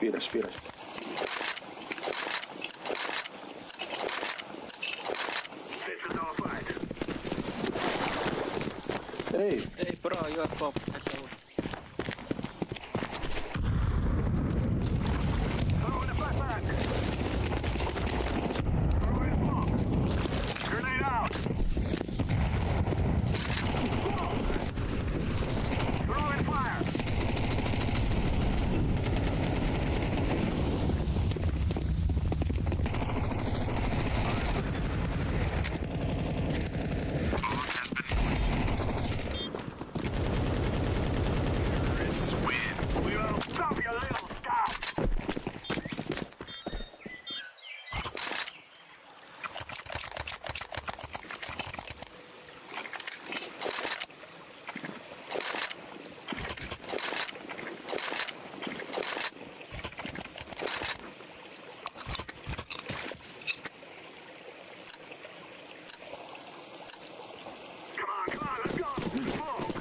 Respira, respira. Ehi! Hey bro, you are top. Grenade out! Throwing fire! Terrorists win. We will stop your little scout! Come on, let's go! Smoke!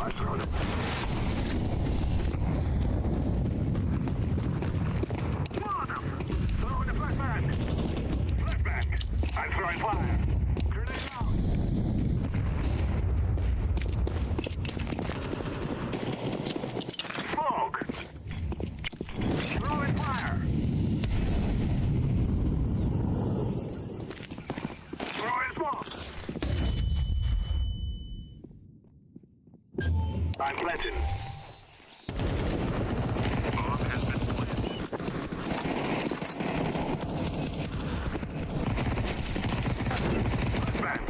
Let's throw the... Come on them! Throwing the flashbang! Flashbang! I'm throwing fire! Grenade out! Smoke! Throwing fire! Throwing smoke! I'm planting. Bomb has been planted. Back.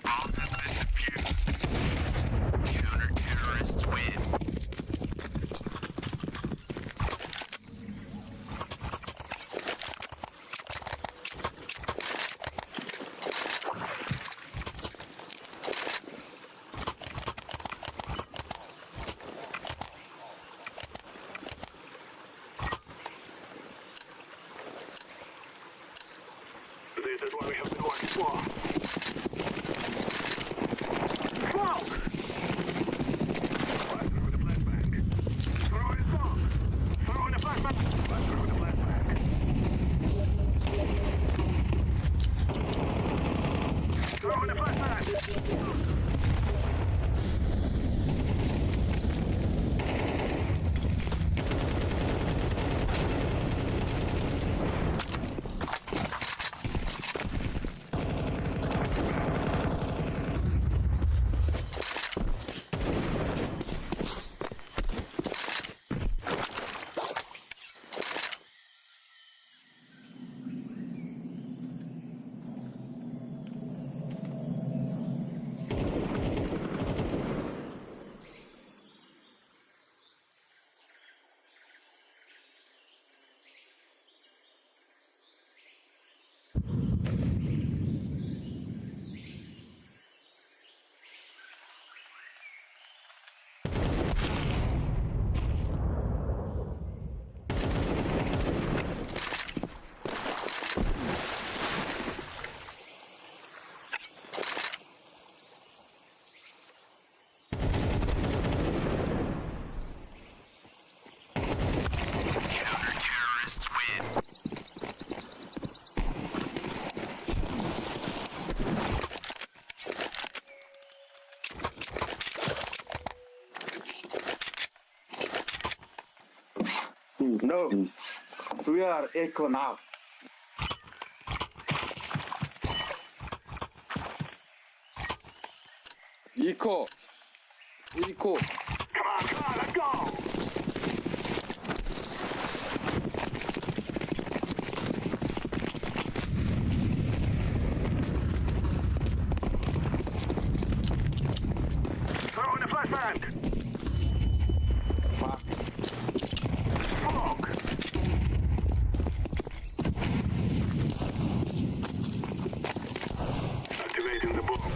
Bomb has been defused. Counter-terrorists win. This is what we have been working for. Smoke! Fire through the flashbang. Throwing smoke. Throwing the flashbang. Fire through the flashbang. Throwing the flashbang. Counter-terrorists win. No, we are echo now. Eco. Eco. Come on, let's go! Throwing the flashbang! Fuck. Smoke! Activating the bomb.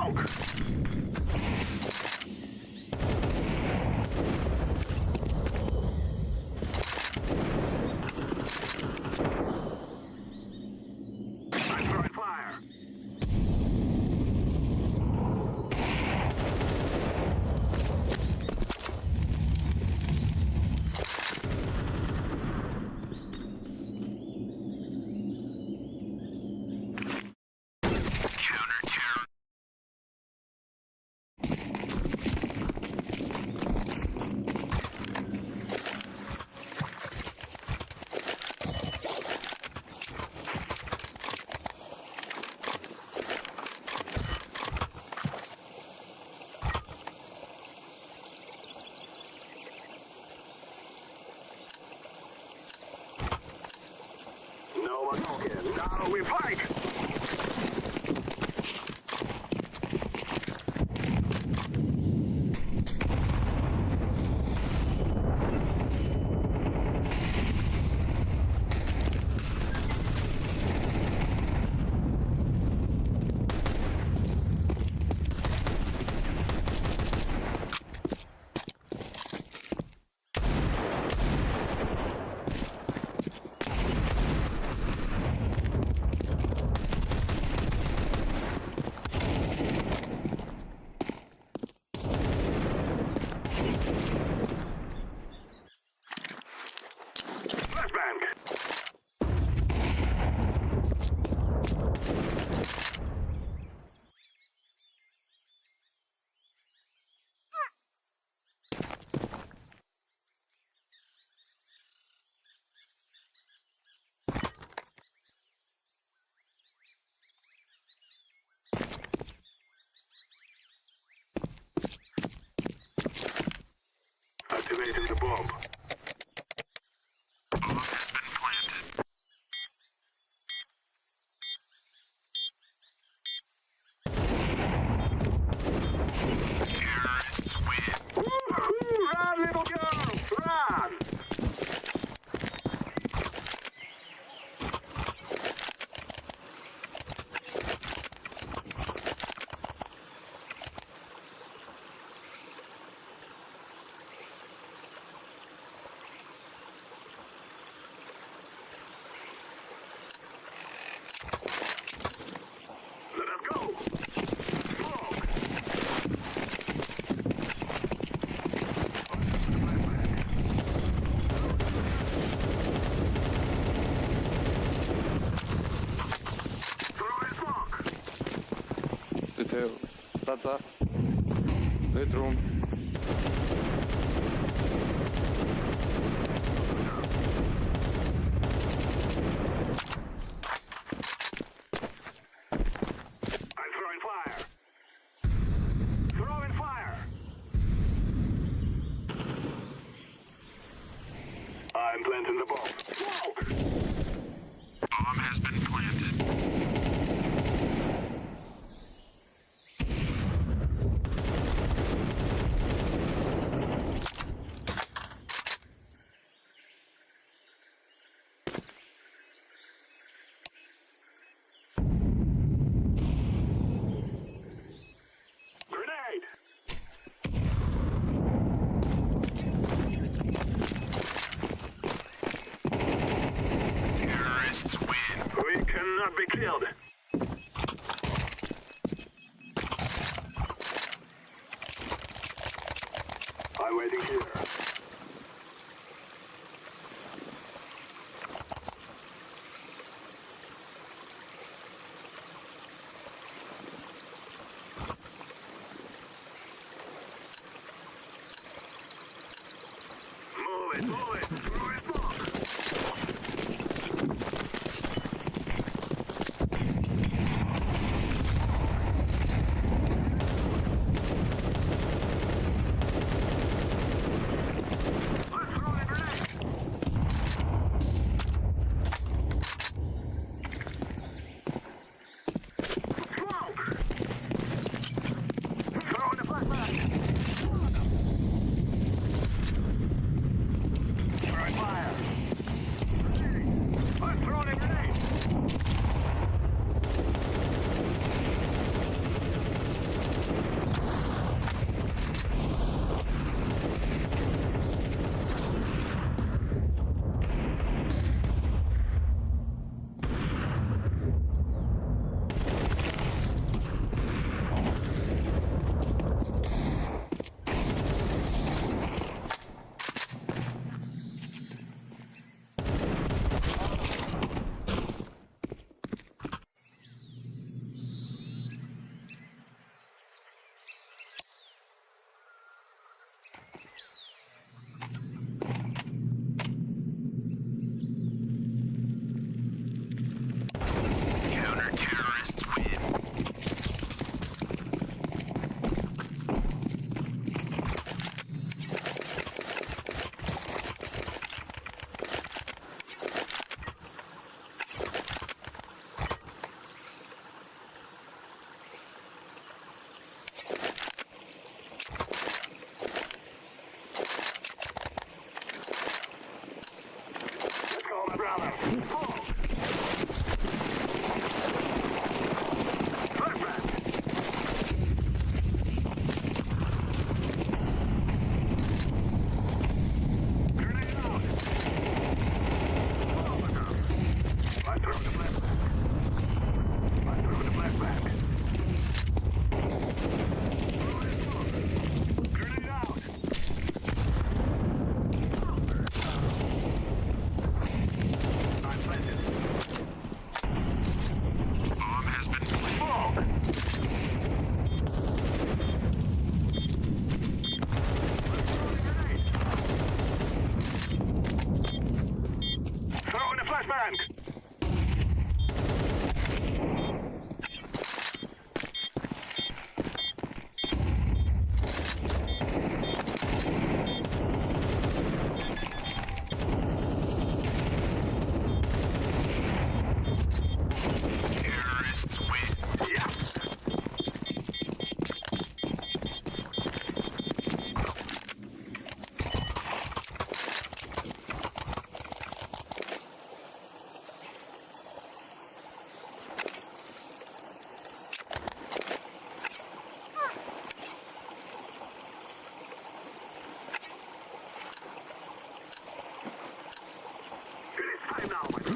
Smoke! I'm throwing fire! Counter-terror. No one talking. Now we fight! Flashbang! Activating the bomb. Bomb has been planted. Terrorists win. Woo-hoo! Run, little girl! Run! Let us go! Smoke! Throwing smoke! Tył. Taca. Wytrum. I'm throwing fire! Throwing fire! I'm planting the bomb. Smoke! Bomb has been planted. Grenade! Terrorists win. We cannot be killed. I'm waiting here. Move it, move it. Throw it, smoke. Let's throw a grenade. Smoke. Throw in the flashbang. Throwing fire.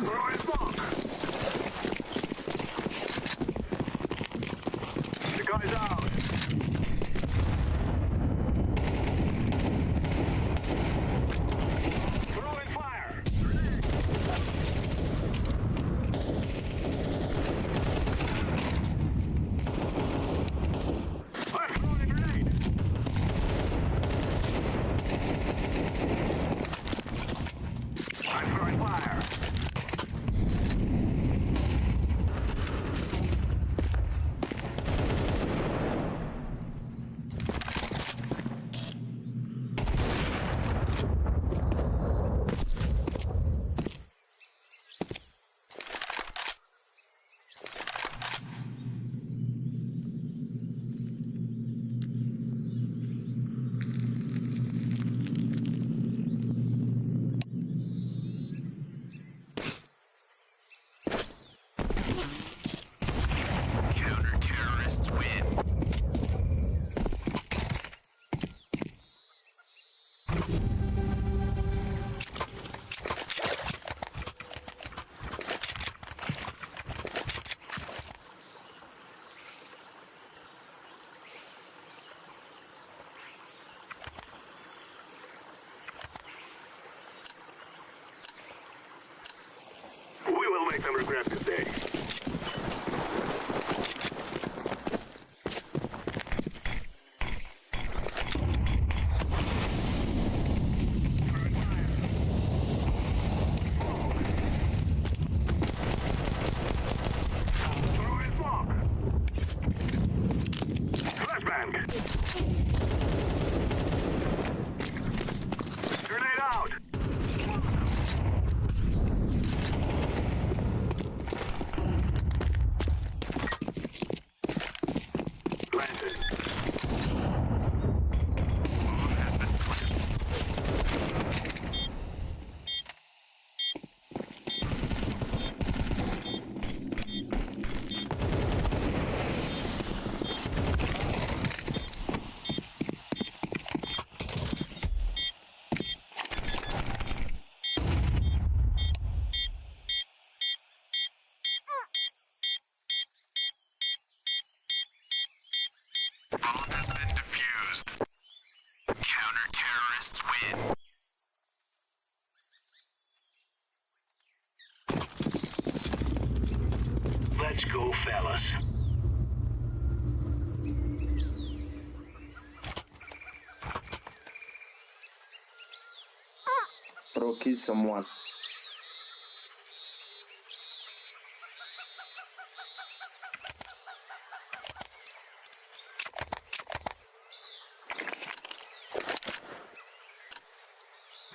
Throwing smoke. The guy's out. Throwing fire. I'm throwing a grenade. I'm throwing fire. Counter-terrorists win. We will make them regret this day. Throwing smoke. Flashbang. Grenade out. Planted. Bomb has been defused. Counter-terrorists win. Let's go, fellas. Bro, kill someone.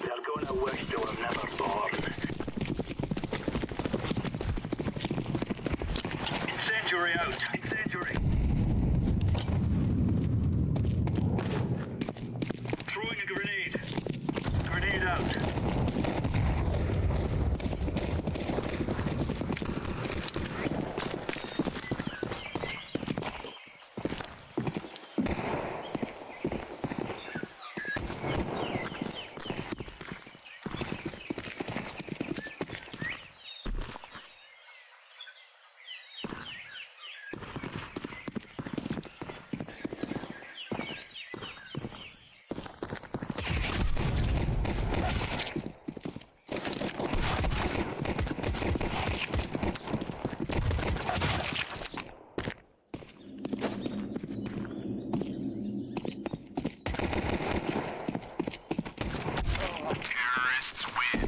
They're gonna wish they were never born. Incendiary out. Incendiary. Throwing a grenade. Grenade out. Terrorists win.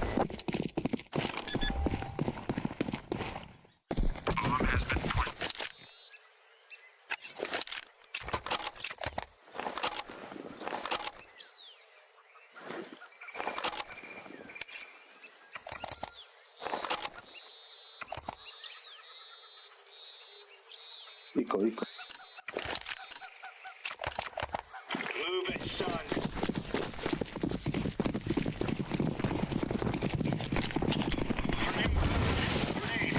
Bomb has been planted. Eco. Move it, son. Grenade.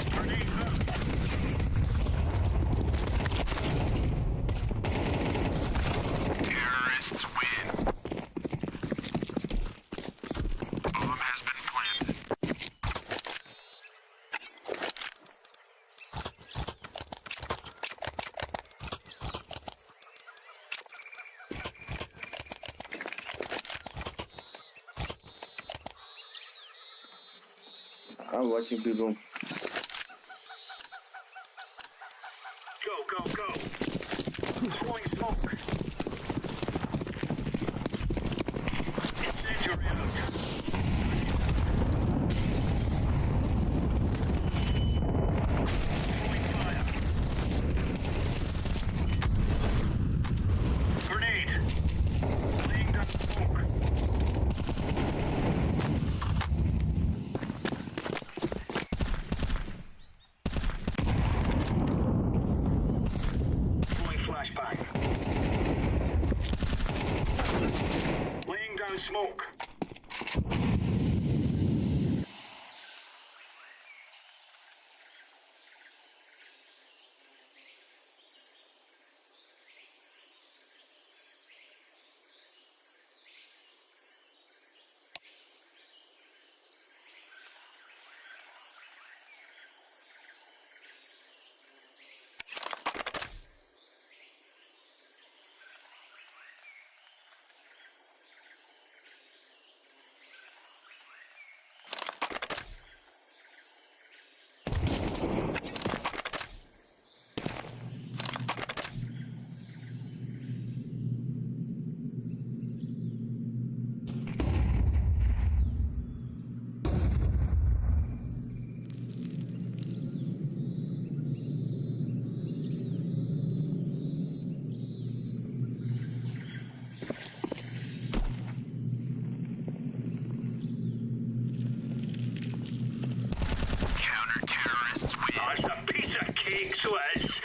Grenade out. I'm watching the room. Go, go, go. Throwing smoke. Incendiary out. Throwing fire. Grenade. Laying down smoke. Throwing flashbang. Laying down smoke. Counter-terrorists win. Oh, it's a piece of cake, so it is.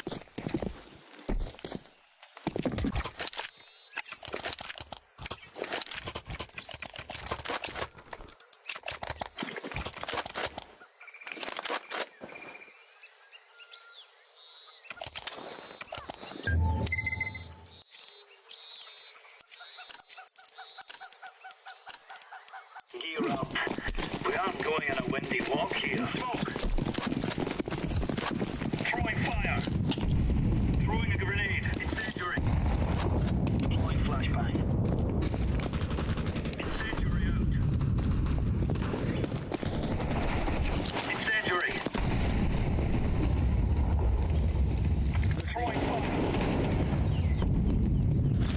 Gear up. We aren't going on a windy walk here. Smoke. Throwing fire. Throwing a grenade. Incendiary. Throwing flashbang. Incendiary out. Incendiary. Throwing fire.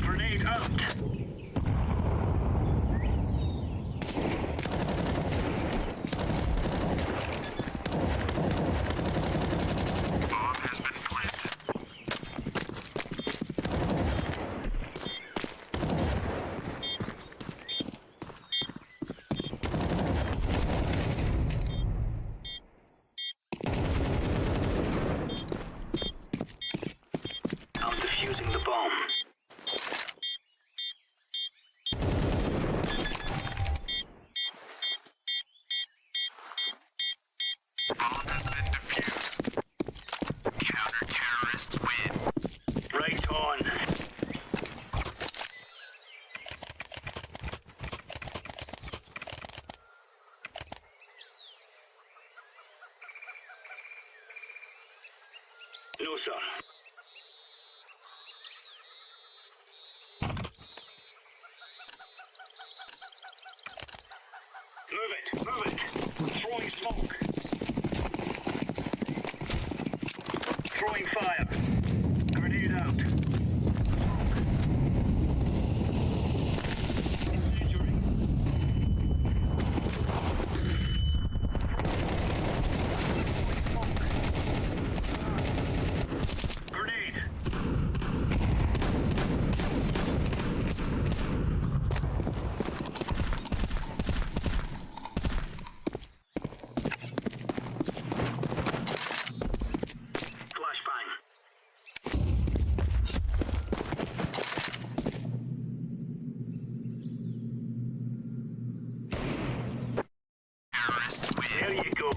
Grenade out. Bomb has been planted. I'm defusing the bomb. Bomb has been defused. Counter-terrorists win. Right on. No, sir. Move it, move it. Throwing smoke. Throwing fire. Grenade out. Smoke. Incendiary. Smoke. Grenade. Flashbang. Terrorists win. There you go.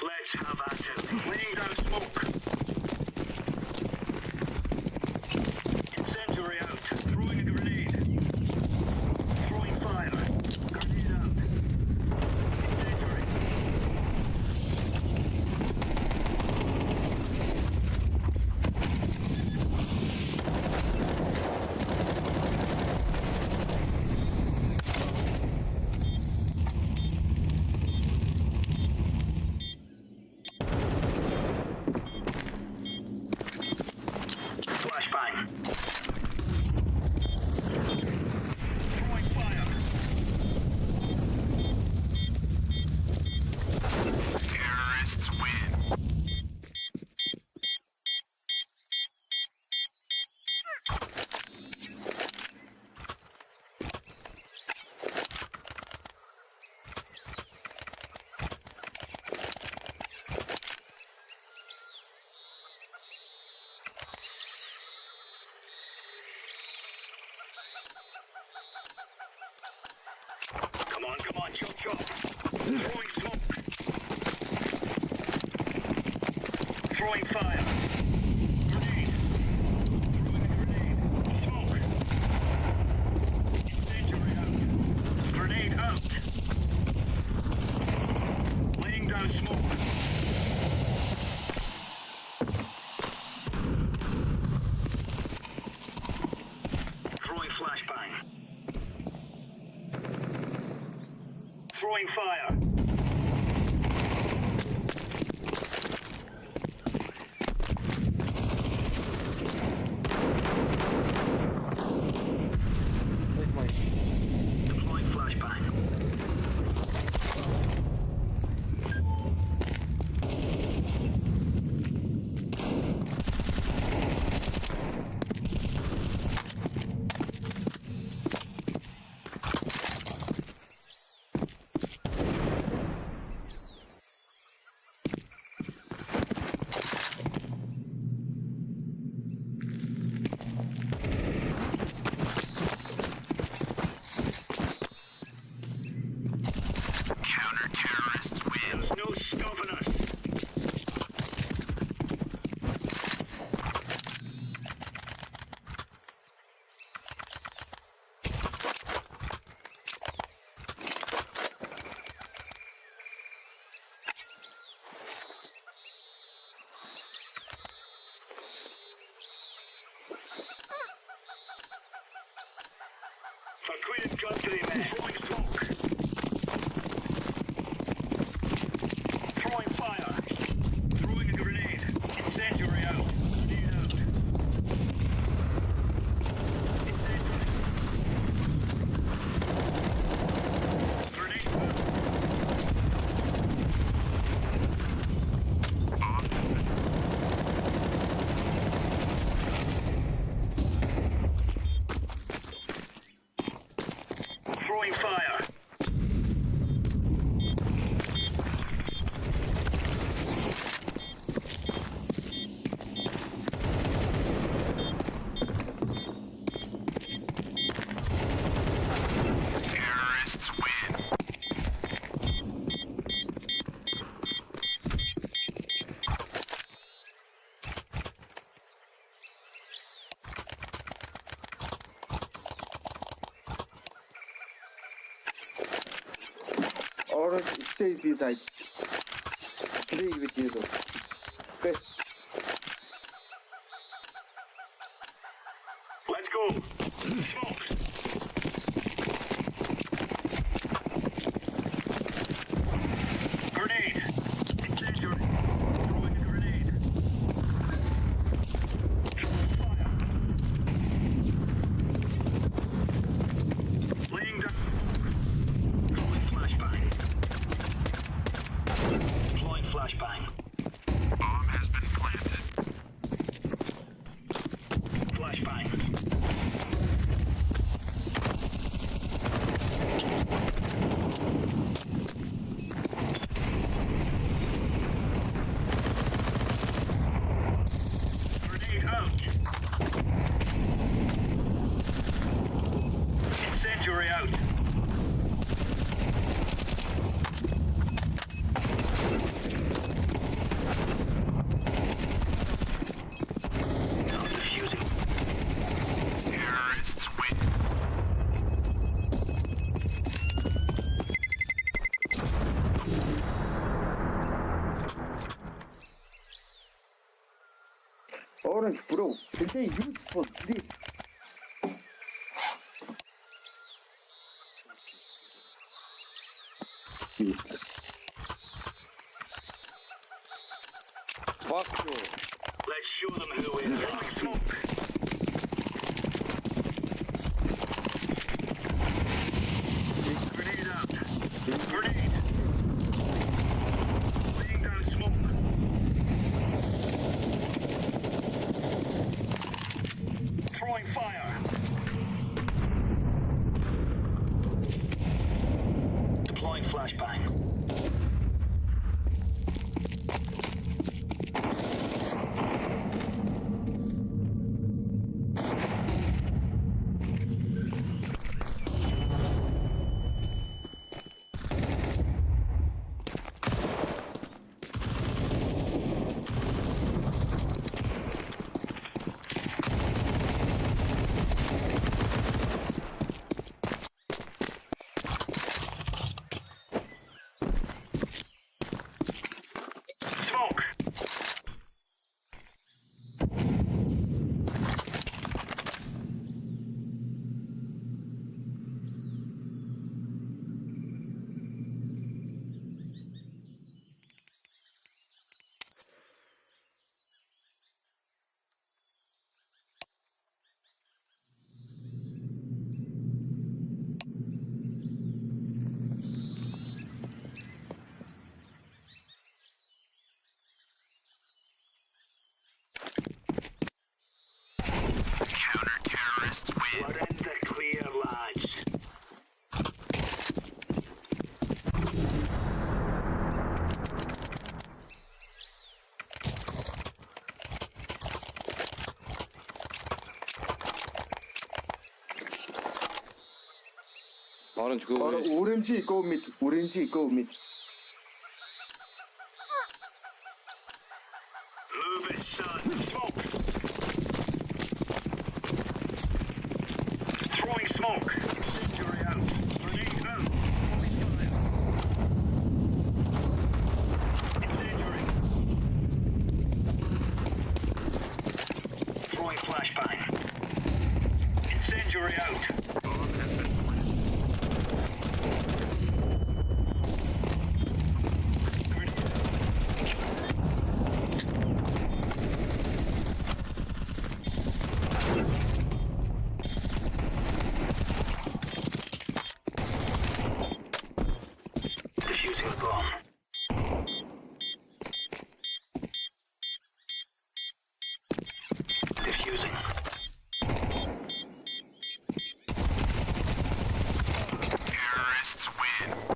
Let's have at it. Laying down smoke. flashbang. Throwing fire. Terrorists win. Come on, chop, chop. Throwing smoke. Throwing fire. Grenade. Throwing a grenade. Smoke. Incendiary out. Grenade out. Laying down smoke. Throwing flashbang. Throwing fire. Take my... Deploying flashbang. Counter-terrorists win. There's no stopping us. Acquitted gun to the man. Throwing smoke. Throwing fire. Throwing a grenade. Incendiary out. Grenade out. Incendiary. Grenade out. Throwing fire. Terrorists win. Orange stays beside. 3 with you. Okay. Let's go. Smoke. Grenade. Incendiary. Throwing a grenade. Throwing fire. Laying down. Throwing flashbang. Deploying flashbang. Bomb has been planted. Flashbang. Grenade out. Incendiary out. Now defusing. Terrorists win. Orange, bro. Did they use for this? Useless. Fuck you. Let's show them who is. Throwing smoke. Orange, go Or away. orange, go mid. Orange, go mid. Move it, son. Smoke. Throwing smoke. Incendiary out. Grenade out. Incendiary. Throwing flashbang. Incendiary out. Bomb has been planted. Defusing the bomb. Defusing. Terrorists win.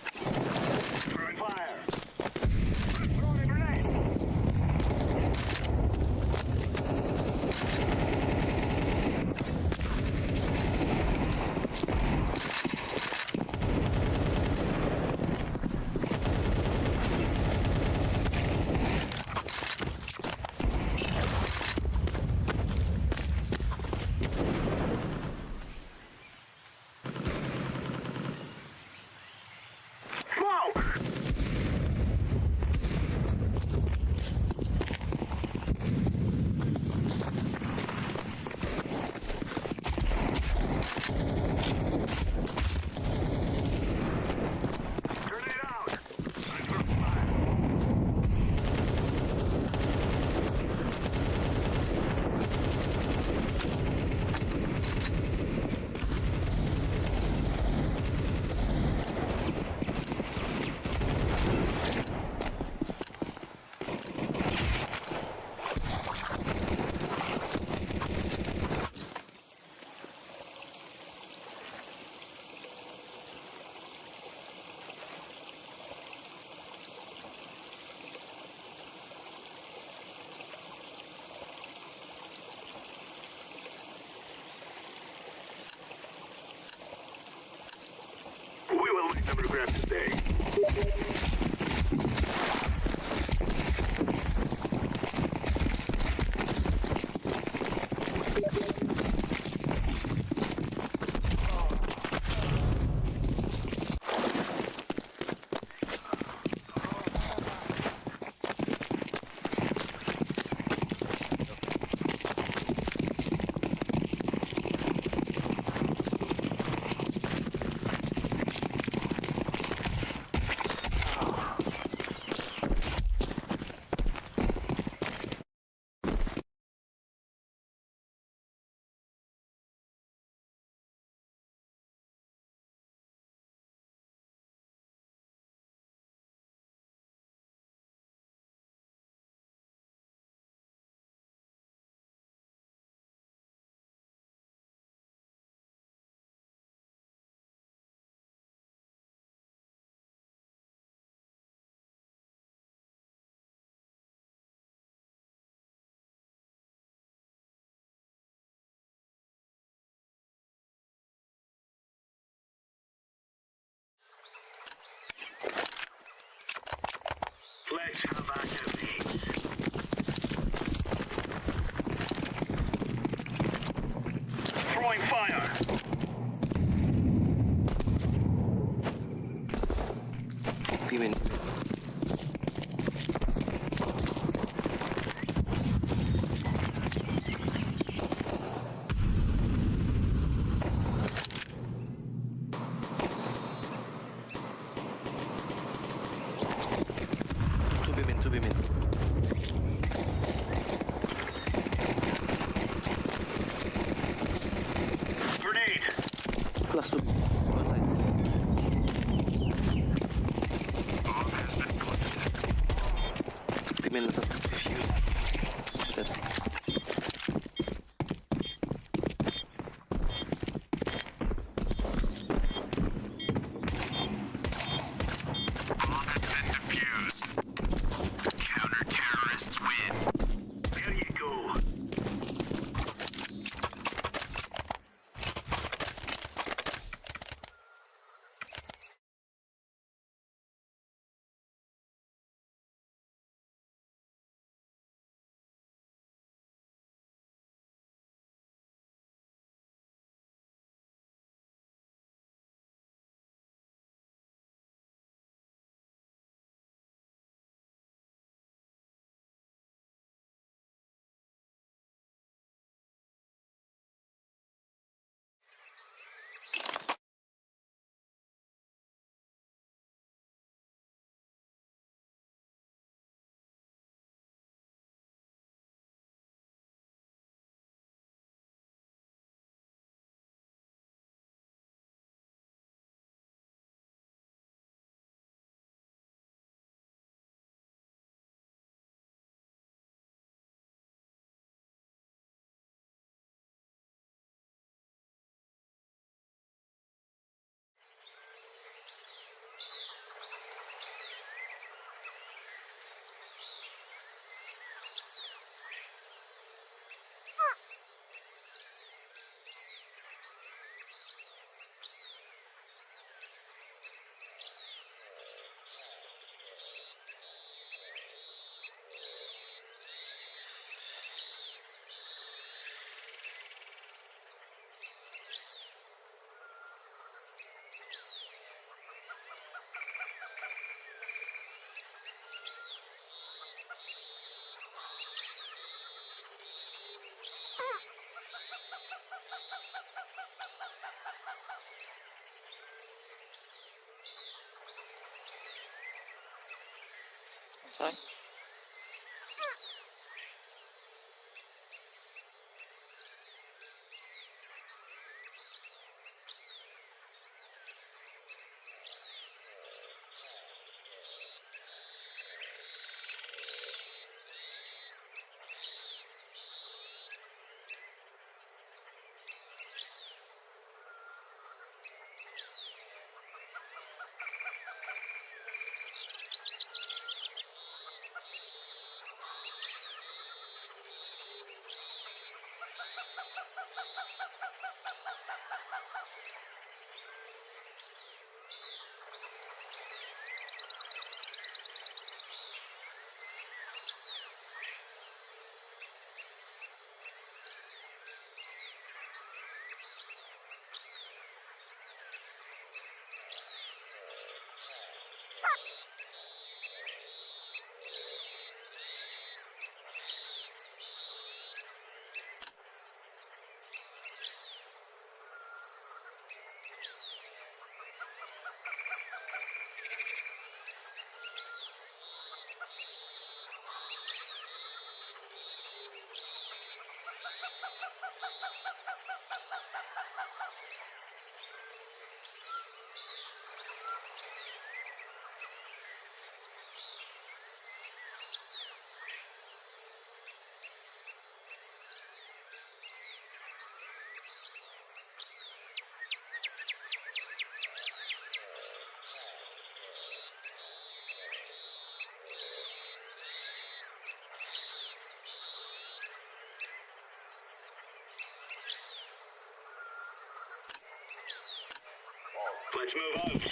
Throwing fire. Throwing a grenade. Smoke! Grenade out! I'm throwing fire. We will make them regret today. Let's have at it, mates. Throwing fire. Pimen. Two women. Grenade. Plus two. One side. Bomb has been planted. Pimen lang satu. Dead. Bomb has been defused. Counter-terrorists win. There you go. Side. Let's move out.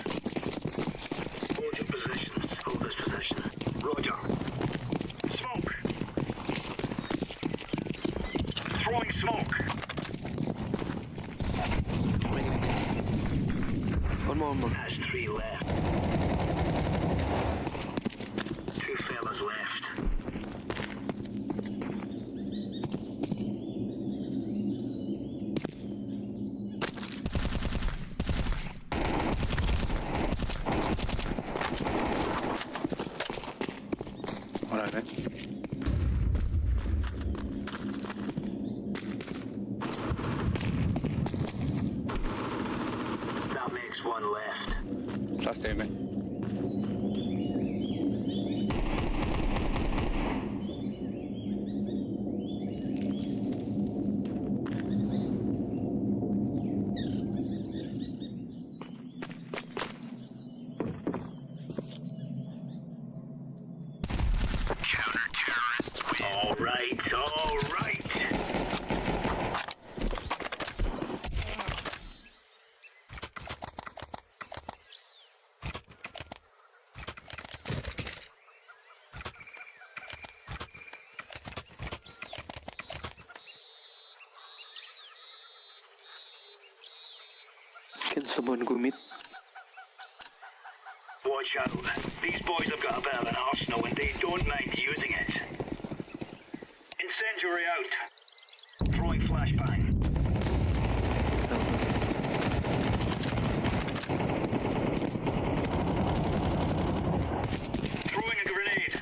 Hold your positions. Hold this position. Roger. Throwing smoke. One more. That's 3 left. 2 fellas left. Alright, mate. That makes 1 left. Last day, mate. Counter-terrorists win. All right, all right. Can someone go mid? Watch out. These boys have got a bit of an arsenal and they don't mind using it. Incendiary out. Throwing flashbang. Throwing a grenade.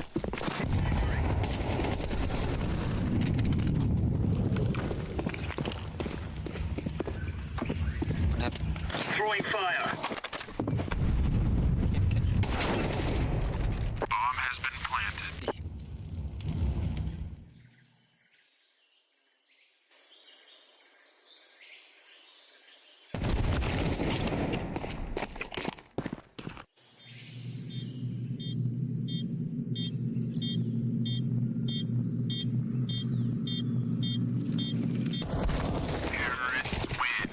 Throwing fire. Bomb has been planted. Terrorists win.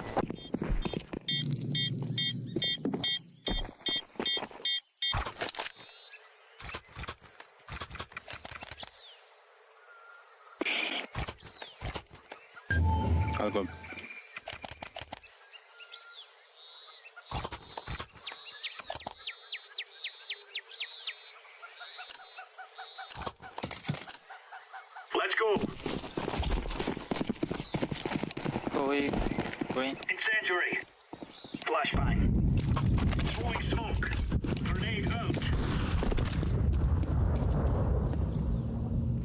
I'll go. Let's go. Going. Incendiary. Flashbang. Throwing smoke. Grenade out.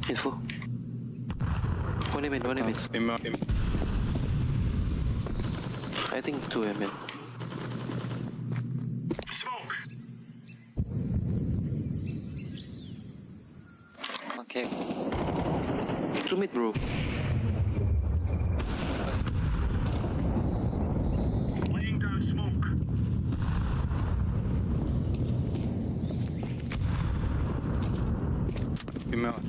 Info. One aim. I think 2 aim. Smoke. Okay. 2 mid, bro. Laying down smoke. Female.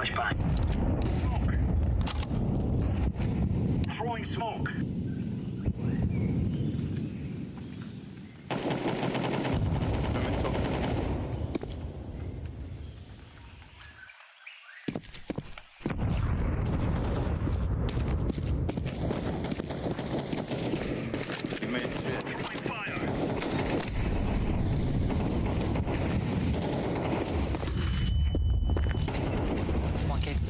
flashbang. Smoke. Throwing smoke. Throwing fire. One cave.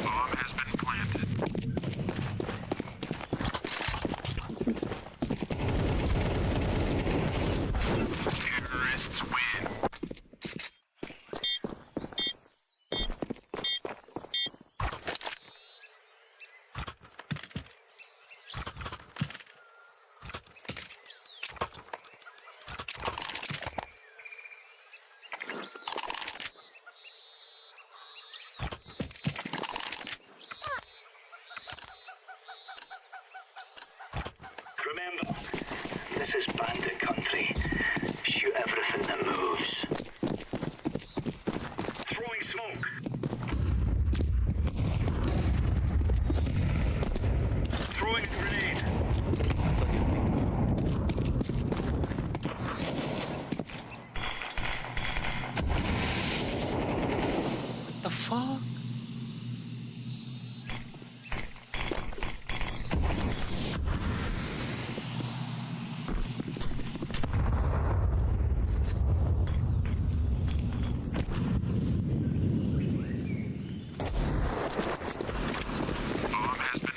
Bomb has been planted. Terrorists win. Remember, this is bandit country. Shoot everything that moves. Throwing smoke. Throwing grenade. The fuck? Bomb has been.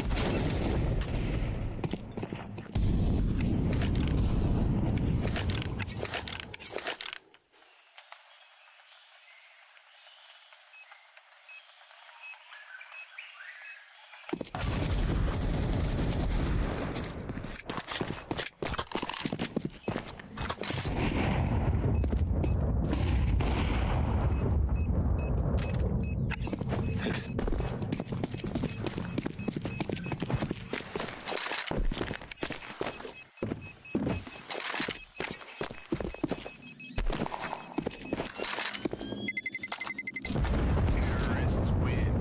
Terrorists win.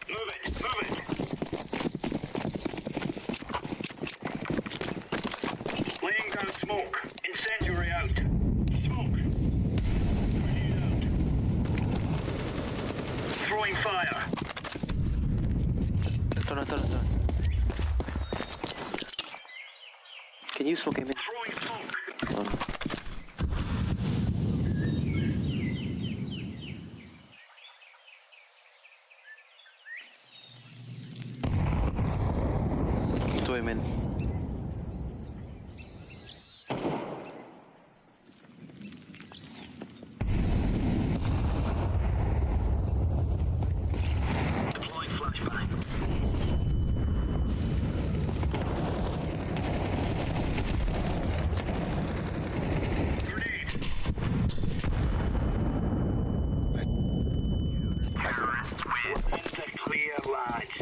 Move it, move it. Laying down smoke. Incendiary out. Smoke. Grenade out. Throwing fire. Turn. Can you smoke him in? Throwing smoke. Throw him in. Deploying flashbang. Grenade. Terrorists win. We're in the clear, lads.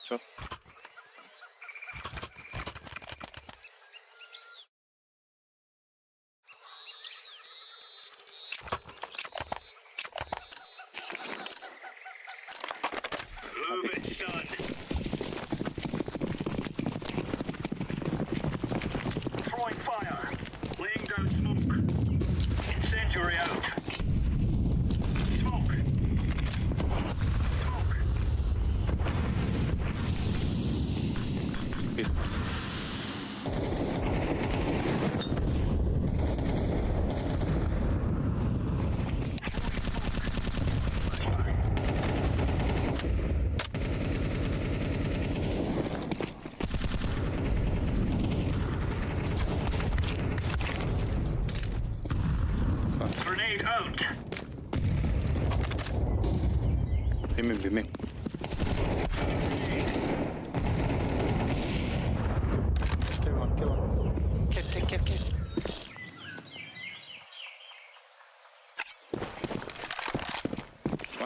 Sure. Move it, son. Throwing fire. Laying down smoke. Incendiary out. Smoke. Smoke. Peace.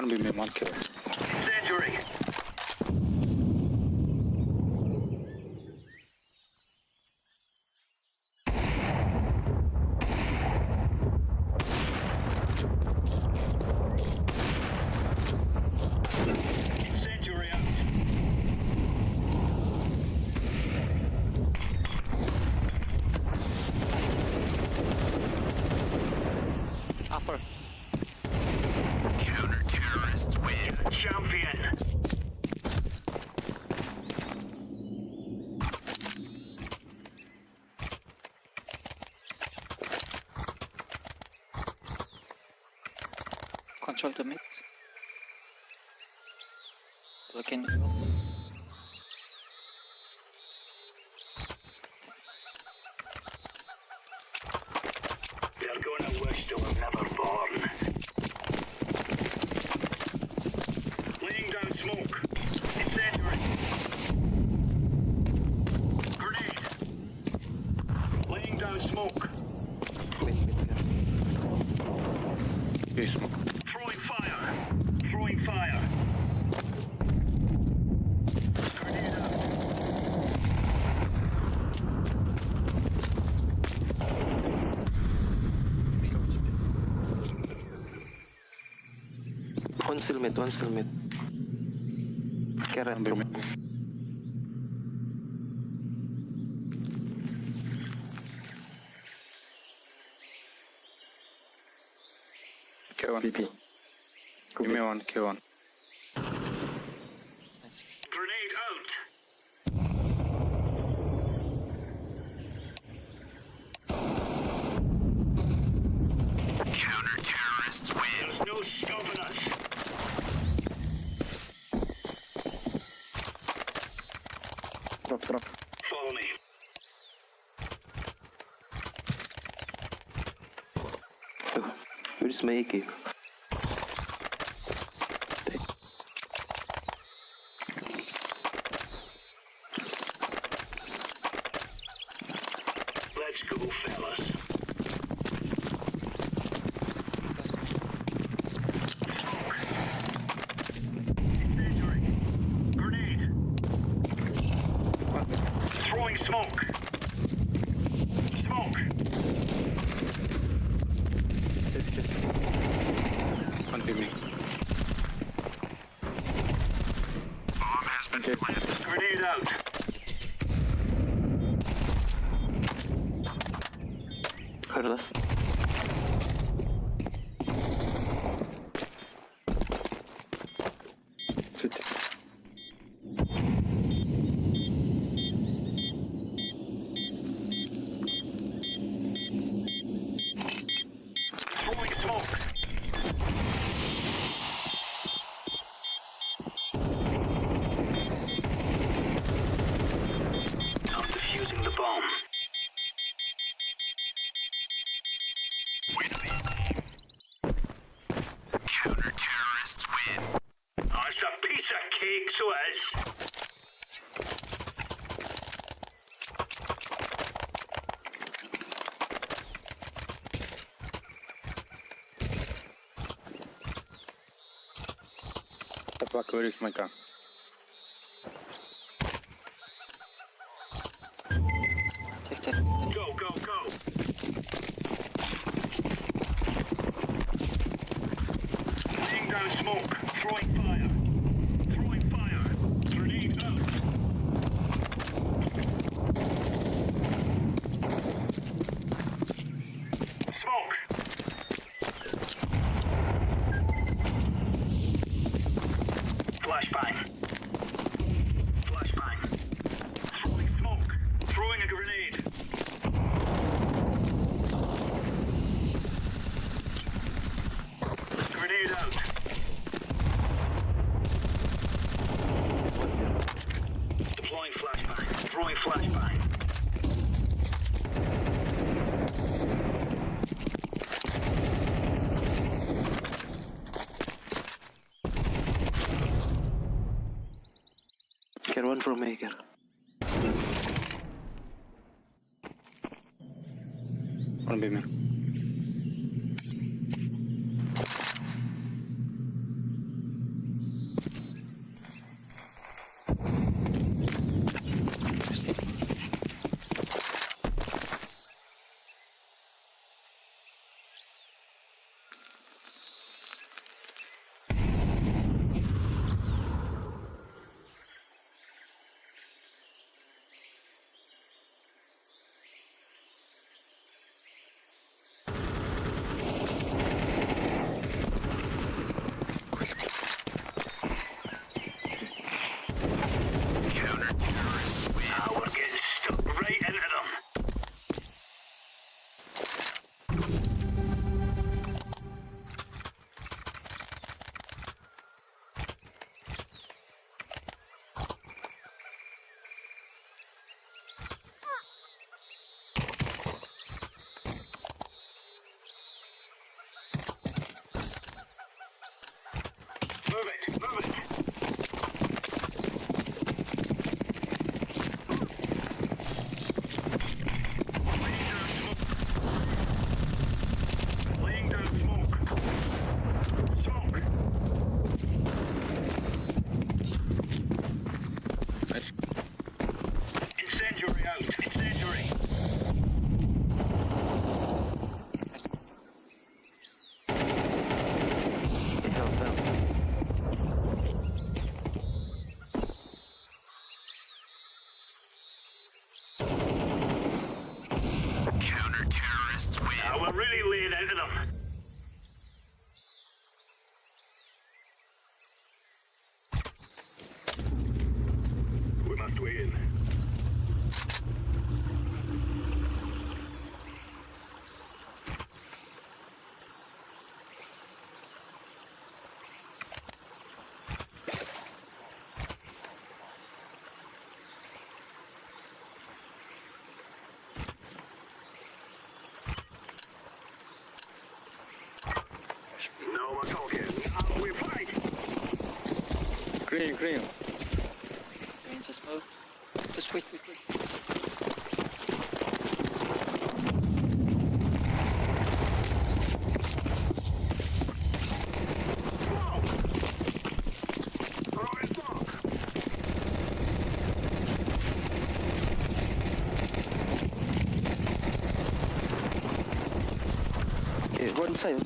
One B main, one kill. Incendiary. Incendiary out. Upper. Counter-terrorists win. Champion. Control to mid. Looking. They're gonna wish they were never born. Laying down smoke. Incendiary. Grenade. Laying down smoke. Wait. B smoke. Throwing fire. Throwing fire. Grenade out. One still mid. Carrot. One B main. K1. BP. Give me one, K1. Grenade out. Counter-terrorists win. There's no stopping us. Drop. Follow me. Where's my AK? Let's go, fellas. Smoke. Incendiary. Grenade. Throwing smoke. Smoke. One B main. Bomb has been planted. Grenade out. Her last. Sit. Throwing smoke. I'm defusing the bomb. Counter-terrorists win. Oh, it's a piece of cake, so it is. The fuck, where is my gun? Check. Go, go, go. Laying down smoke. Throwing fire. Throwing fire. Grenade out. Smoke. Flashbang. Flashbang. Throwing smoke. Throwing a grenade. Grenade out. Deploying flashbang. Throwing flashbang. Get one from Maker. One B main. Nice. Incendiary out. Incendiary. Down. Counter-terrorists win. Now we're really laying into them. We must win. No more talking. Now we fight. Green, green. Just move. Just wait. Smoke. Throwing smoke. Okay, one side.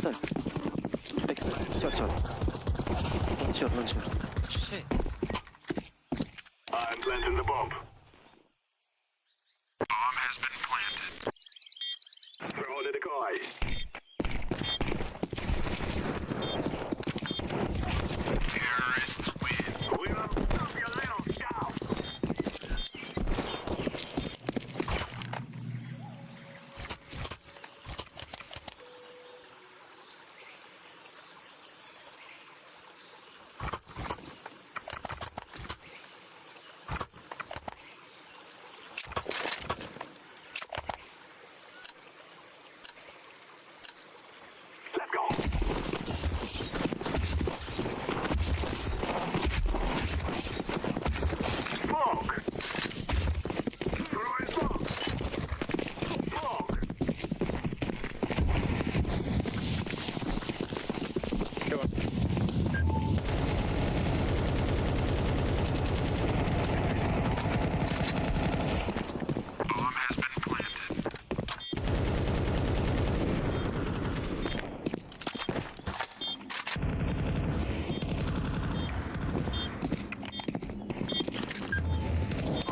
Back side. Short. One shot. Shit. I'm planting the bomb. Bomb has been planted. Throw the decoy. Terrorists win. We will stop your little scout. Let's go. Smoke. Throwing smoke. Smoke. Kill one. Bomb has been planted.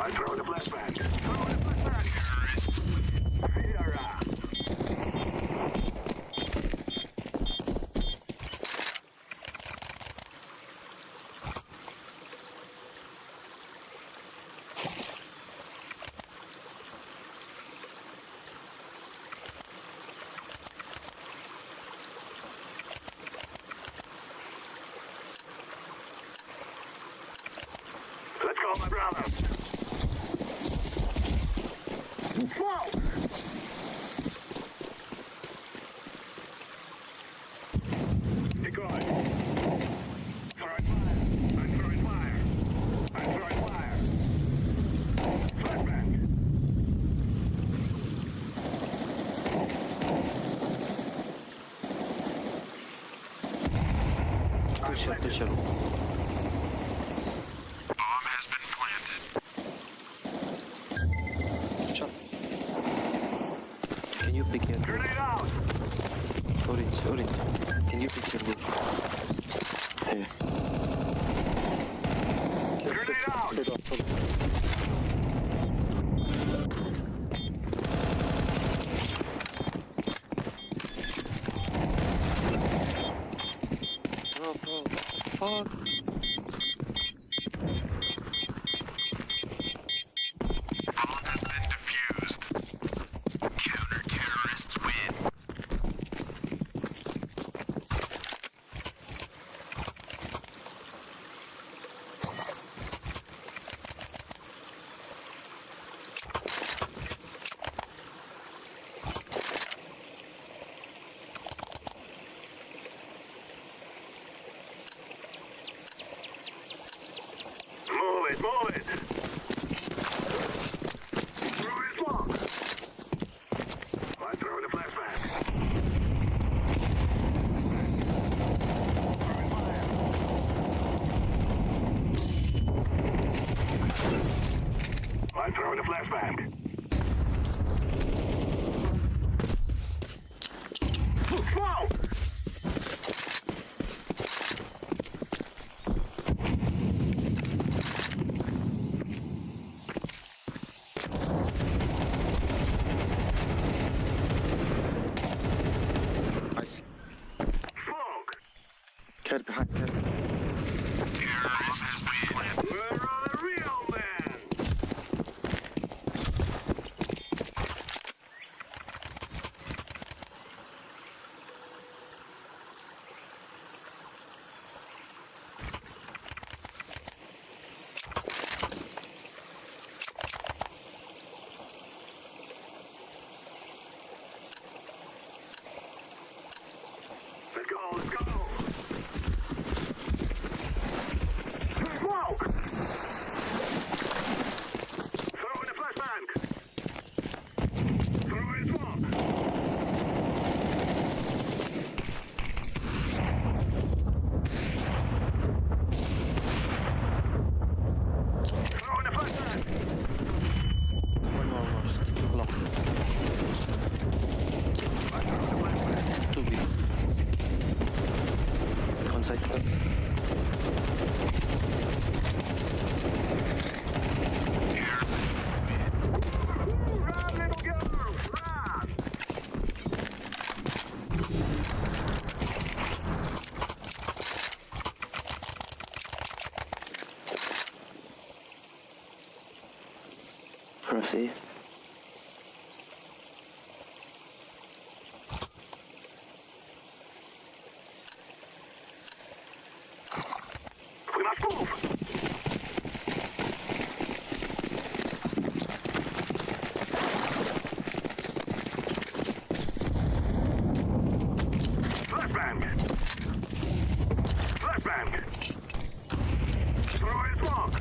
I throw the flashbang. Throw the flashbang. Terrorists win. Sierra. Let's go, my brother. Whoa! Decoy. Throwing fire. I'm throwing fire. I'm throwing fire. Flashbang. Two shot. Bomb has been planted. Shot. Can you pick your Grenade out. orange? Can you pick your loot? Here. Grenade out. Hold on. Bro, what the fuck? Bomb has been defused. Counter-terrorists win. Move it. Throw his block. I throw the flashbang. Throwing fire. Throwing a flashbang. Smoke! Nice. Smoke! Cat behind, cat. Terrorists win. We're on the real man! Let's go, let's go! Smoke! Throwing a flashbang! Throwing smoke! Throwing a flashbang! One more. Long. Two B. One side. Run, little girl! Run! Crossy. We must move! Flashbang! Flashbang! Throwing smoke!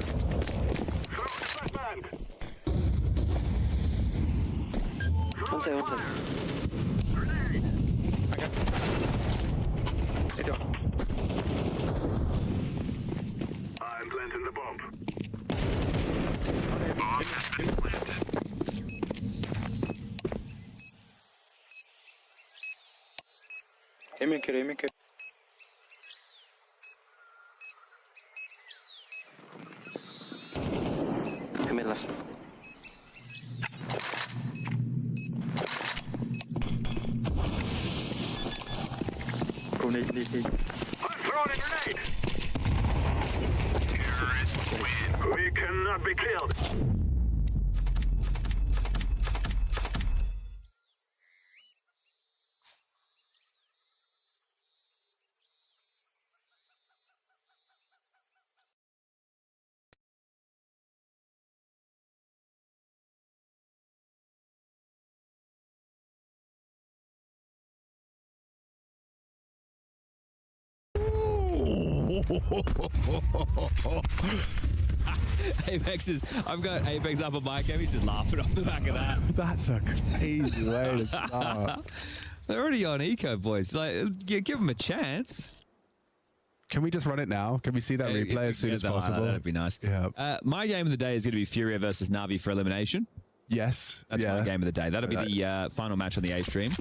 Throwing a flashbang! One side, one side. Grenade! Hey, dog. I'm planting the bomb. Bomb has been planted. Haymaker, haymaker. Come in last. Go, Nate. I'm throwing a grenade! Terrorists win. We cannot be killed! Apex is. I've got Apex up on my game. He's just laughing off the back of that. That's a crazy way to start. They're already on eco, boys. Like, give them a chance. Can we just run it now? Can we see that replay as soon as possible? That'd be nice. Yeah. My game of the day is going to be Furia versus Navi for elimination. Yes. That's yeah. my game of the day. That'll be the final match on the A stream.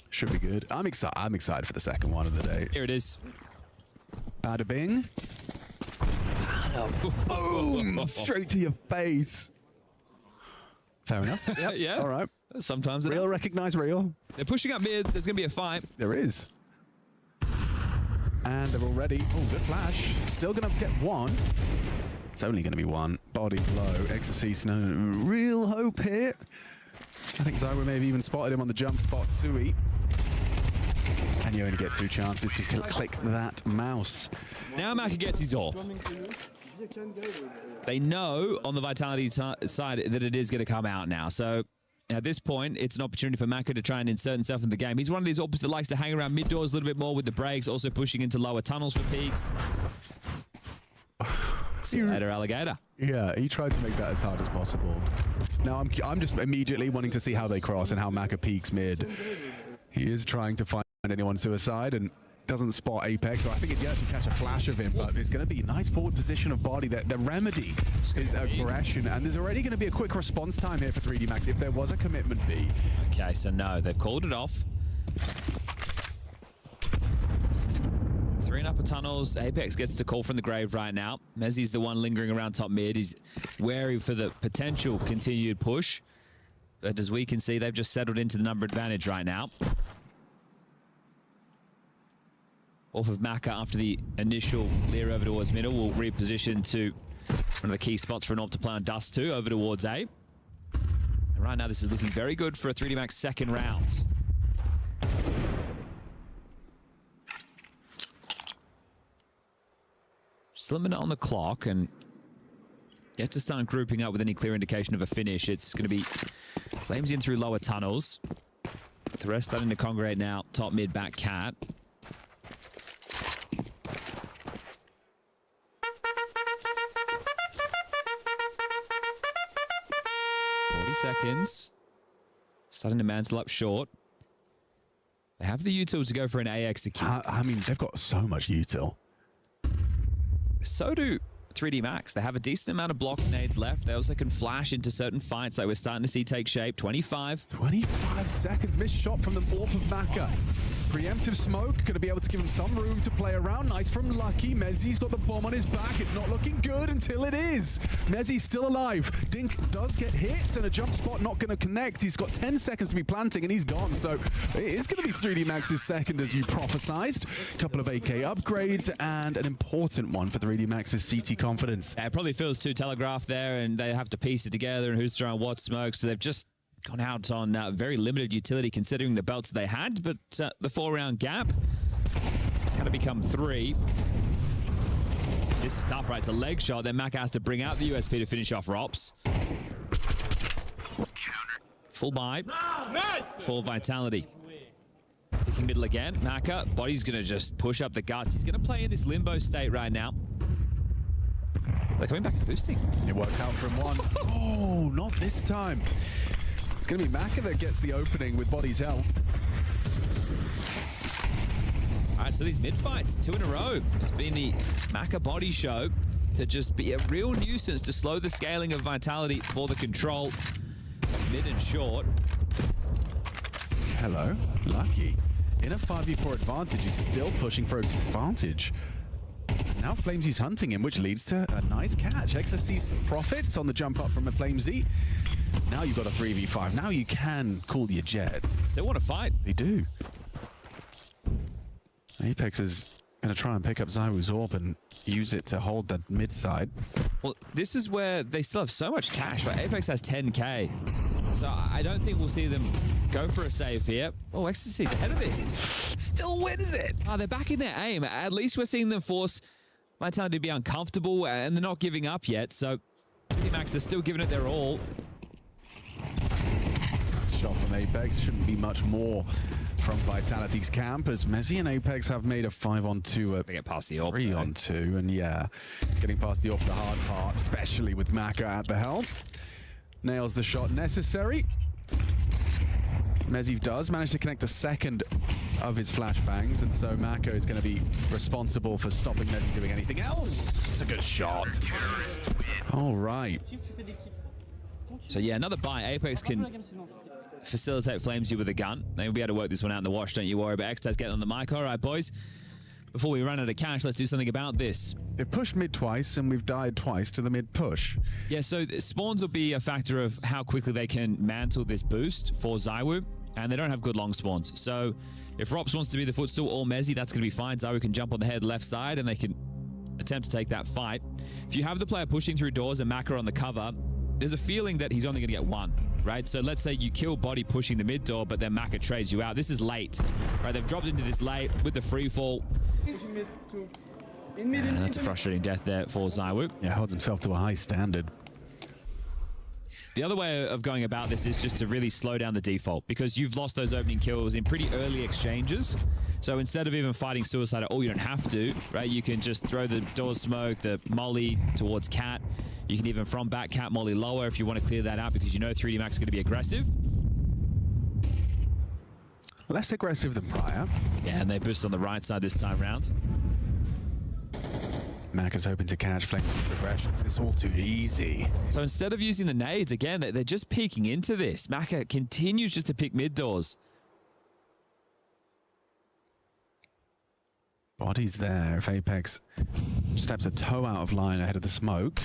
Should be good. I'm excited for the second one of the day. Here it is. Bada bing. Boom! Straight to your face. Fair enough. Yep. Yeah. All right. Sometimes Real recognize real. they're pushing up mid. There's going to be a fight. There is. And they're already. Oh, good flash. Still going to get one. It's only going to be one. Body's low. Exorcist, no real hope here. I think Zyra may have even spotted him on the jump spot. Sui. And you only get two chances to click that mouse. Now Maka gets his all. They know on the Vitality side that it is going to come out now. So at this point, it's an opportunity for Maka to try and insert himself in the game. He's one of these opposites that likes to hang around mid doors a little bit more with the breaks, also pushing into lower tunnels for peaks. See you later, alligator. Yeah, he tried to make that as hard as possible. Now I'm just immediately wanting to see how they cross and how Maka peeks mid. He is trying to find anyone suicide, and doesn't spot Apex, so I think he'd actually catch a flash of him, but it's going to be a nice forward position of body. The remedy is aggression, and there's already going to be a quick response time here for 3D Max if there was a commitment B. Okay, so no, they've called it off. 3 and upper tunnels. Apex gets the call from the grave right now. Mezzi's the one lingering around top mid. He's wary for the potential continued push. But as we can see, they've just settled into the number advantage right now. Off of Maka after the initial clear over towards middle. Will reposition to one of the key spots for an AWP to play on Dust 2 over towards A. And right now, this is looking very good for a 3D Max second round. Still a minute on the clock, and yet to start grouping up with any clear indication of a finish. It's going to be Flames in through lower tunnels. The rest starting to congregate now. Top mid, back cat. Seconds. Starting to mantle up short. They have the util to go for an A execute. I mean, they've got so much util. So do 3D Max. They have a decent amount of block nades left. They also can flash into certain fights like we're starting to see take shape. 25 seconds. Missed shot from the AWP of Maka. Preemptive smoke, going to be able to give him some room to play around. Nice from Lucky. Mezzi's got the bomb on his back. It's not looking good until it is. Mezzi's still alive. Dink does get hit, and a jump spot not going to connect. He's got 10 seconds to be planting, and he's gone. So it is going to be 3D Max's second, as you prophesized. A couple of AK upgrades, and an important one for 3D Max's CT confidence. Yeah, it probably feels too telegraphed there, and they have to piece it together and who's throwing what smoke. So they've just gone out on very limited utility considering the belts they had, but the 4-round gap going to become 3. This is tough, right? It's a leg shot. Then Mac has to bring out the USP to finish off Rops. Full buy. Full vitality. Picking middle again. Maka, body's going to just push up the guts. He's going to play in this limbo state right now. They're coming back and boosting. It worked out for him once. Oh, not this time. It's going to be Maka that gets the opening with Body's help. All right, so these mid-fights, 2 in a row. It's been the Maka body show to just be a real nuisance to slow the scaling of vitality for the control. Mid and short. Hello, Lucky. In a 5v4 advantage, he's still pushing for advantage. Now Flamesy's hunting him, which leads to a nice catch. Ecstasy profits on the jump up from a Flamesy. Now you've got a 3v5. Now you can call your jets. Still want to fight. They do. Apex is going to try and pick up Zywoo's AWP and use it to hold the mid side. Well, this is where they still have so much cash, right? Apex has 10k. So I don't think we'll see them go for a save here. Oh, Ecstasy's ahead of this. Still wins it. Oh, they're back in their aim. At least we're seeing them force Vitality to be uncomfortable, and they're not giving up yet. So Max are still giving it their all. Shot from Apex. Shouldn't be much more from Vitality's camp, as Mezzi and Apex have made a 5-on-2, They get past the AWP, 3-on-2, and yeah, getting past the AWP, the hard part, especially with Maka at the helm. Nails the shot necessary. Mezzi does manage to connect the second of his flashbangs, and so Maka is going to be responsible for stopping Mezzi doing anything else. It's a good shot. All right. So yeah, another buy. Apex can facilitate Flamesy with a gun. They'll be able to work this one out in the wash, don't you worry. But Xtaz getting on the mic. All right, boys. Before we run out of cash, let's do something about this. They've pushed mid twice, and we've died twice to the mid push. Yeah, so spawns will be a factor of how quickly they can mantle this boost for Zywoo, and they don't have good long spawns. So if Rops wants to be the footstool or Mezzi, that's going to be fine. Zywoo can jump on the head left side, and they can attempt to take that fight. If you have the player pushing through doors and Maka on the cover, there's a feeling that he's only going to get one, right? So let's say you kill Body pushing the mid door, but then Maka trades you out. This is late, right? They've dropped into this late with the free fall. And that's a frustrating death there for Zywoo. Yeah, holds himself to a high standard. The other way of going about this is just to really slow down the default, because you've lost those opening kills in pretty early exchanges. So instead of even fighting suicide at all, you don't have to, right? You can just throw the door smoke, the molly towards Cat. You can even from back Cat molly lower if you want to clear that out, because you know 3D Max is going to be aggressive. Less aggressive than prior. Yeah, and they boost on the right side this time round. Mac is hoping to catch Flames' progressions. It's all too easy. So instead of using the nades, again, they're just peeking into this. Maka continues just to pick mid doors. Body's there if Apex steps a toe out of line ahead of the smoke.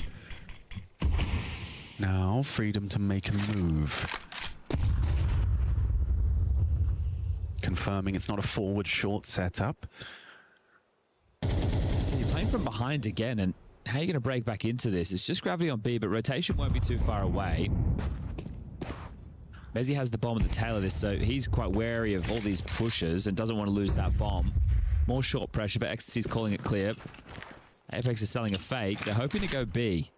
Now, freedom to make a move. Confirming it's not a forward short setup. So you're playing from behind again, and how are you going to break back into this? It's just gravity on B, but rotation won't be too far away. Mezzi has the bomb at the tail of this, so he's quite wary of all these pushes and doesn't want to lose that bomb. More short pressure, but Ecstasy's calling it clear. Apex is selling a fake. They're hoping to go B.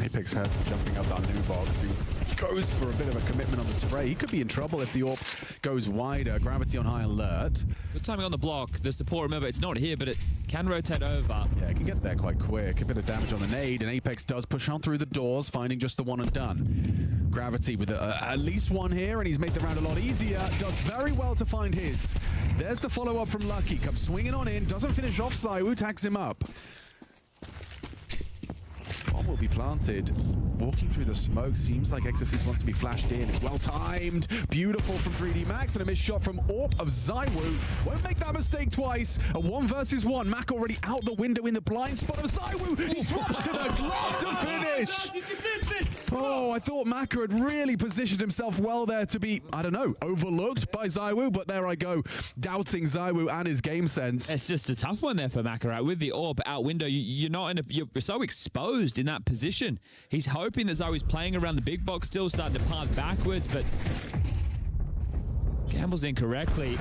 Apex has jumping up that new box. He goes for a bit of a commitment on the spray. He could be in trouble if the AWP goes wider. Gravity on high alert. Good timing on the block. The support, remember, it's not here, but it can rotate over. Yeah, it can get there quite quick. A bit of damage on the nade, and Apex does push on through the doors, finding just the one and done. Gravity with at least one here, and he's made the round a lot easier. Does very well to find his. There's the follow-up from Lucky. Comes swinging on in. Doesn't finish off. Saiwu tags him up. Bomb will be planted. Walking through the smoke, seems like Exorcist wants to be flashed in. It's well timed. Beautiful from 3D Max, and a missed shot from AWP of Zaiwu. Won't make that mistake twice. A 1 versus 1. Mac already out the window in the blind spot of Zaiwu. He swaps to the glove to finish. Oh, I thought Maka had really positioned himself well there to be, I don't know, overlooked by Zaiwu, but there I go, doubting Zaiwu and his game sense. It's just a tough one there for Maka, right? With the AWP out window, you're not in a, you're so exposed in that position. He's hoping that Zaiwu's playing around the big box still, starting to path backwards, but gambles incorrectly.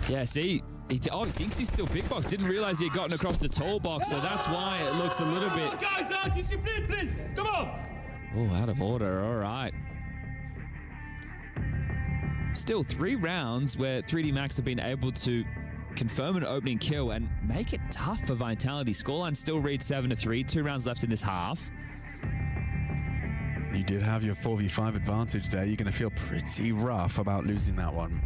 Yeah, see, he thinks he's still big box. Didn't realize he had gotten across the tall box, so that's why it looks a little bit... Guys, discipline, please. Come on. Oh, out of order. All right. Still 3 rounds where 3D Max have been able to confirm an opening kill and make it tough for Vitality. Scoreline still reads 7-3. 2 rounds left in this half. You did have your 4v5 advantage there. You're going to feel pretty rough about losing that one.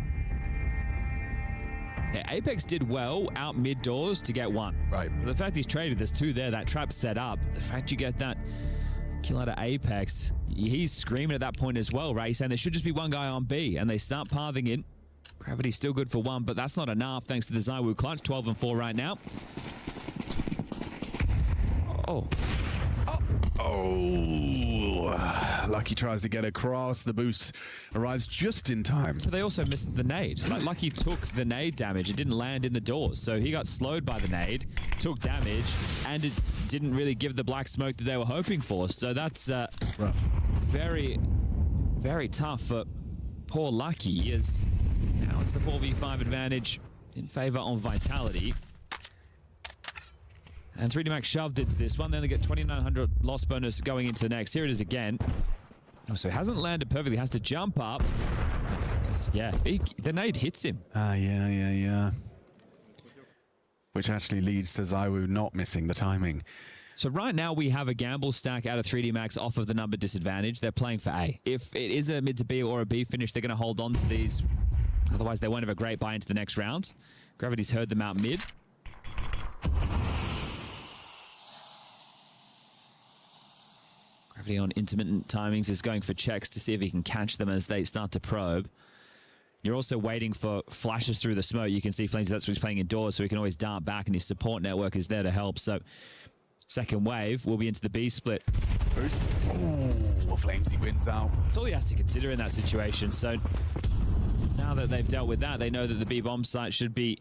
Yeah, Apex did well out mid doors to get 1. Right. But the fact he's traded, there's 2 there. That trap's set up. The fact you get that kill out of Apex, he's screaming at that point as well, right? He's saying there should just be 1 guy on B, and they start pathing in. Gravity's still good for 1, but that's not enough thanks to the Zaiwu clutch. 12-4 right now. Oh. Oh, Lucky tries to get across. The boost arrives just in time. But they also missed the nade. Like, Lucky took the nade damage. It didn't land in the doors. So he got slowed by the nade, took damage, and it didn't really give the black smoke that they were hoping for. So that's Rough. very, very tough for poor Lucky. As now it's the 4v5 advantage in favor of Vitality. And 3D Max shoved into this one. They only get 2,900 loss bonus going into the next. Here it is again. Oh, so it hasn't landed perfectly. Has to jump up. Yeah, the nade hits him. Yeah. Which actually leads to Zaiwu not missing the timing. So right now we have a gamble stack out of 3D Max off of the number disadvantage. They're playing for A. If it is a mid to B or a B finish, they're going to hold on to these. Otherwise, they won't have a great buy into the next round. Gravity's heard them out mid. Gravity on intermittent timings is going for checks to see if he can catch them as they start to probe. You're also waiting for flashes through the smoke. You can see Flames, that's what he's playing indoors, so he can always dart back, and his support network is there to help. So second wave will be into the B split. Boost. Oh, Flamesy wins out. That's all he has to consider in that situation. So now that they've dealt with that, they know that the B bomb site should be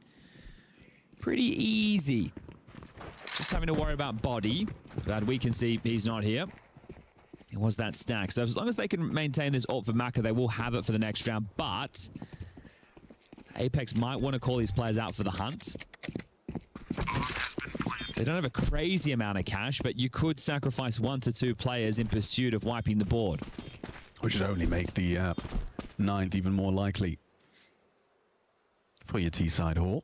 pretty easy. Just having to worry about body. But we can see he's not here. It was that stack. So as long as they can maintain this ult for Maka, they will have it for the next round. But Apex might want to call these players out for the hunt. They don't have a crazy amount of cash, but you could sacrifice 1 to 2 players in pursuit of wiping the board. Which would only make the 9th even more likely for your T-side haul.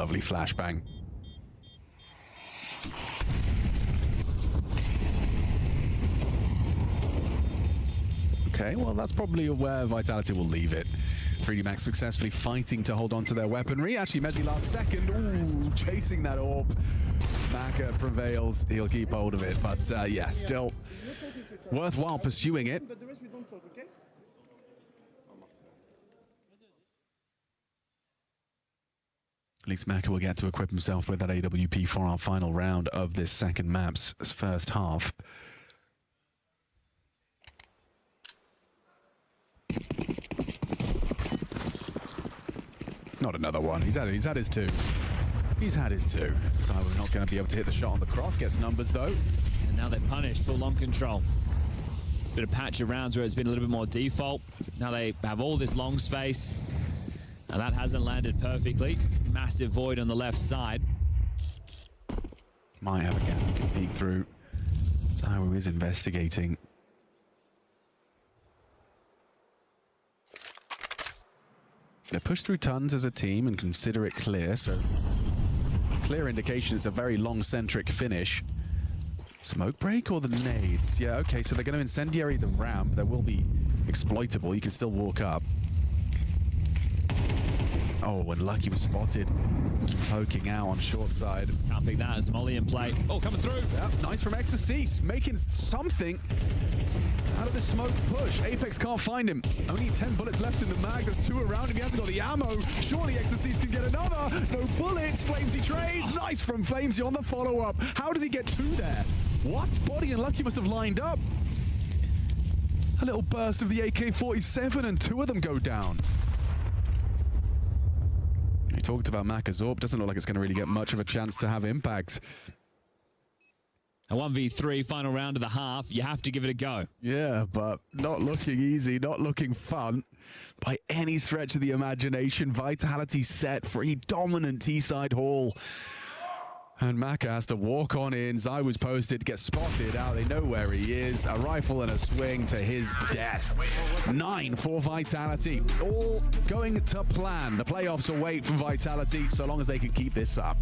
lovely flashbang. Okay, well, that's probably where Vitality will leave it. 3D Max successfully fighting to hold on to their weaponry. Actually, Mezzi last second. Ooh, chasing that orb. Maka prevails. He'll keep hold of it. But yeah, still worthwhile pursuing it. At least Maka will get to equip himself with that AWP for our final round of this second map's first half. Not another one. He's had his two. He's had his two. So we're not going to be able to hit the shot on the cross. Gets numbers though. And now they're punished. Full on control. Bit of patch of rounds where it's been a little bit more default. Now they have all this long space. And that hasn't landed perfectly. Massive void on the left side. Might have a gap we can peek through. Zyro is investigating. They push through tons as a team and consider it clear, so clear indication it's a very long-centric finish. Smoke break or the nades? Yeah, okay, so they're going to incendiary the ramp. There will be exploitable. You can still walk up. Oh, and Lucky was spotted. Poking out on short side. Can't pick that as Molly in play. Oh, coming through. Yep, nice from Exorcist, making something out of the smoke push. Apex can't find him. Only 10 bullets left in the mag. There's 2 around him. He hasn't got the ammo. Surely Exorcist can get another. No bullets. Flamesy trades. Nice from Flamesy on the follow-up. How does he get 2 there? What? Body and Lucky must have lined up. A little burst of the AK-47 and 2 of them go down. We talked about Maka's AWP. Doesn't look like it's going to really get much of a chance to have impact. A 1v3 final round of the half. You have to give it a go. Yeah, but not looking easy, not looking fun by any stretch of the imagination. Vitality set for a dominant T-side haul. And Maka has to walk on in. Zai was posted, gets spotted out. They know where he is. A rifle and a swing to his death. 9 for Vitality. All going to plan. The playoffs will wait for Vitality so long as they can keep this up.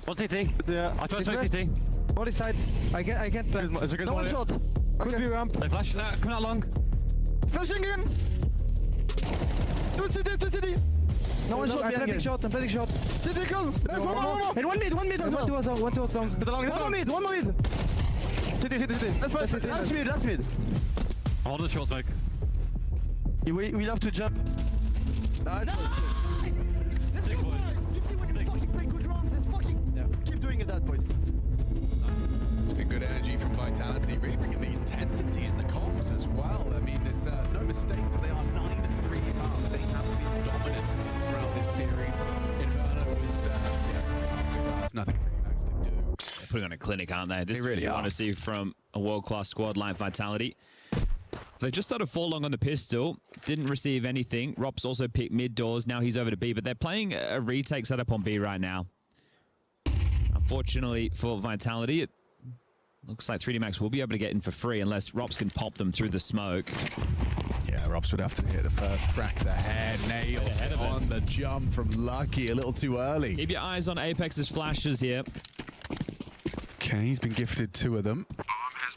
One CT. Yeah. I first It's CT. Body side. I can't plan. It's a good No one. one shot. Could be ramp. They flash. Coming out long. Flashing in. Two city. No one shot. I'm planting shot. City close. There's one more. And one mid as well. One two long. One more mid. City. That's mid. Hold the short smoke. We have to jump. Nice. Let's Stick, go, boys. boys. You see when you Stick. fucking play good rounds, let's fucking keep doing it, that boys. It's been good energy from Vitality, really bringing the intensity in the comms as well. I mean, it's no mistake, they are 9-3 up. They have been dominant throughout this series. Inferno was, masterclass, nothing Pretty Max can do. They're putting on a clinic, aren't they? This They really is what we are. want to see from a world-class squad like Vitality. They just started 4 long on the pistol, didn't receive anything. Rops also picked mid doors, now he's over to B, but they're playing a retake setup on B right now. Unfortunately for Vitality, it looks like 3D Max will be able to get in for free unless Rops can pop them through the smoke. Yeah, Rops would have to hit the first, crack the head, nails Ahead of it. on the jump from Lucky, a little too early. Keep your eyes on Apex's flashes here. Okay, he's been gifted 2 of them.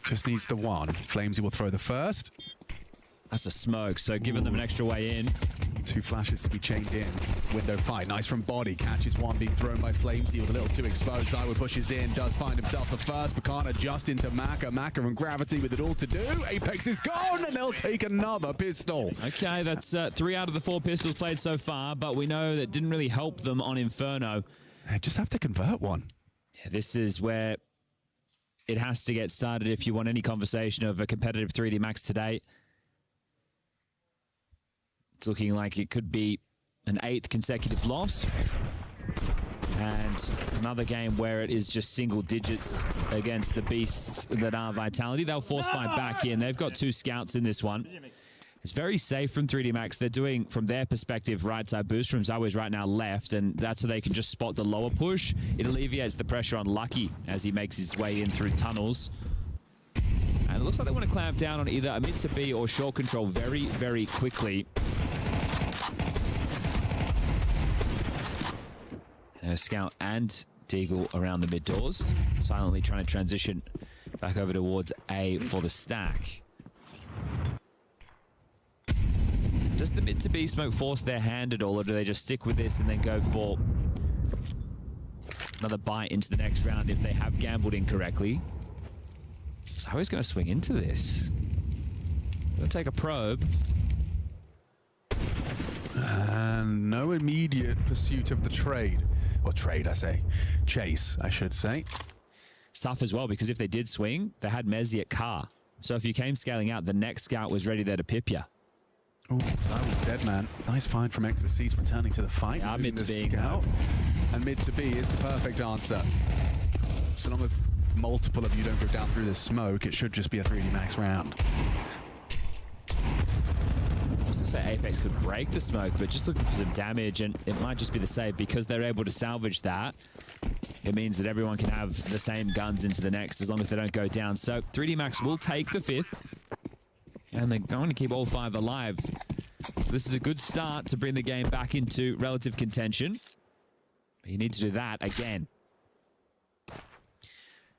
Just needs the 1. Flamesy will throw the first. That's a smoke, so giving them an extra way in. 2 flashes to be chained in. Window fight, nice from Body. Catches one being thrown by Flamesy with a little too exposed. Zywood pushes in, does find himself the first, but can't adjust into Maka. Maka and Gravity with it all to do. Apex is gone, and they'll take another pistol. Okay, that's 3 out of the 4 pistols played so far, but we know that didn't really help them on Inferno. They just have to convert one. Yeah, this is where it has to get started if you want any conversation of a competitive 3D Max today. It's looking like it could be an 8th consecutive loss. And another game where it is just single digits against the beasts that are Vitality. They'll force buy back in. They've got 2 scouts in this one. It's very safe from 3D Max. They're doing, from their perspective, right side boost. From Zawi's right now left, and that's so they can just spot the lower push. It alleviates the pressure on Lucky as he makes his way in through tunnels. And it looks like they want to clamp down on either a mid to B or short control very, very quickly. And Scout and Deagle around the mid doors, silently trying to transition back over towards A for the stack. Does the mid to B smoke force their hand at all, or do they just stick with this and then go for another bite into the next round if they have gambled incorrectly? So he's going to swing into this. Going to take a probe. And no immediate pursuit of the trade. Or trade, I say. Chase, I should say. It's tough as well, because if they did swing, they had Mezzi at car. So if you came scaling out, the next scout was ready there to pip you. Oh, that was dead, man. Nice find from Exorcist returning to the fight. Yeah, moving mid to the B, scout. And mid to B is the perfect answer. So long as multiple of you don't go down through the smoke, it should just be a 3D Max round. I was going to say Apex could break the smoke, but just looking for some damage, and it might just be the save because they're able to salvage that. It means that everyone can have the same guns into the next as long as they don't go down. So 3D Max will take the 5th, and they're going to keep all 5 alive. So this is a good start to bring the game back into relative contention. But you need to do that again.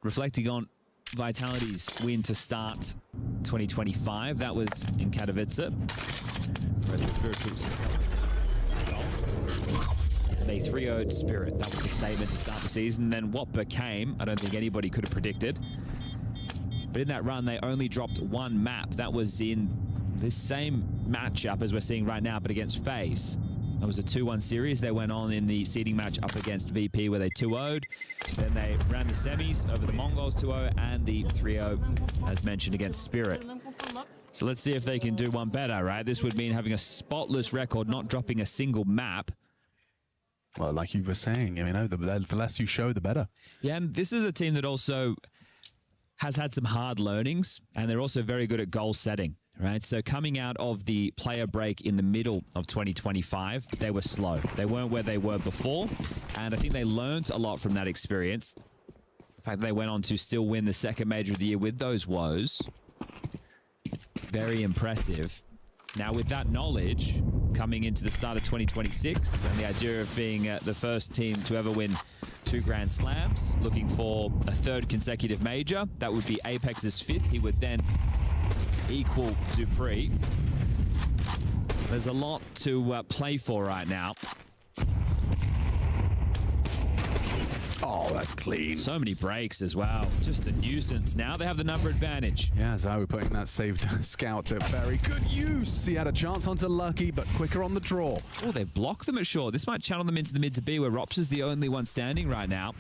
Reflecting on Vitality's win to start 2025, that was in Katowice, where the Spirituals they 3-0'd Spirit. That was the statement to start the season. And then what became, I don't think anybody could have predicted. But in that run, they only dropped 1 map. That was in this same matchup as we're seeing right now, but against FaZe. That was a 2-1 series. They went on in the seeding match up against VP where they 2-0'd. Then they ran the semis over the Mongols 2-0 and the 3-0, as mentioned, against Spirit. So let's see if they can do one better, right? This would mean having a spotless record, not dropping a single map. Well, like you were saying, you know, the less you show, the better. Yeah, and this is a team that also has had some hard learnings, and they're also very good at goal setting, right? So coming out of the player break in the middle of 2025, they were slow. They weren't where they were before, and I think they learned a lot from that experience. In fact, they went on to still win the second major of the year with those woes. Very impressive. Now, with that knowledge, coming into the start of 2026, and the idea of being the first team to ever win 2 Grand Slams, looking for a 3rd consecutive major, that would be Apex's 5th. He would then equal Dupree. There's a lot to play for right now. Oh, that's clean. So many breaks as well. Just a nuisance. Now they have the number advantage. Yeah, Zai putting that saved scout to very good use. He had a chance onto Lucky, but quicker on the draw. Oh, they blocked them at short. This might channel them into the mid to B, where Rops is the only one standing right now.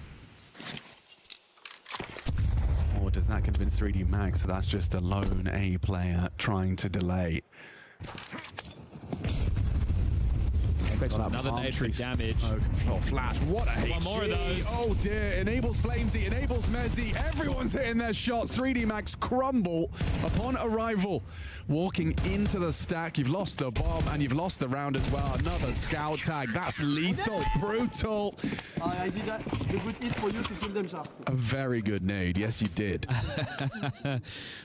Or does that convince 3D Max that that's just a lone A player trying to delay? Another nade for damage. Oh, flash. What a HE. One more of those. Oh, dear. Enables Flamesy. Enables Mezzy. Everyone's hitting their shots. 3D Max crumble upon arrival. Walking into the stack. You've lost the bomb and you've lost the round as well. Another scout tag. That's lethal. Brutal. I did that. The good hit for you to kill them, sharp. A very good nade. Yes, you did.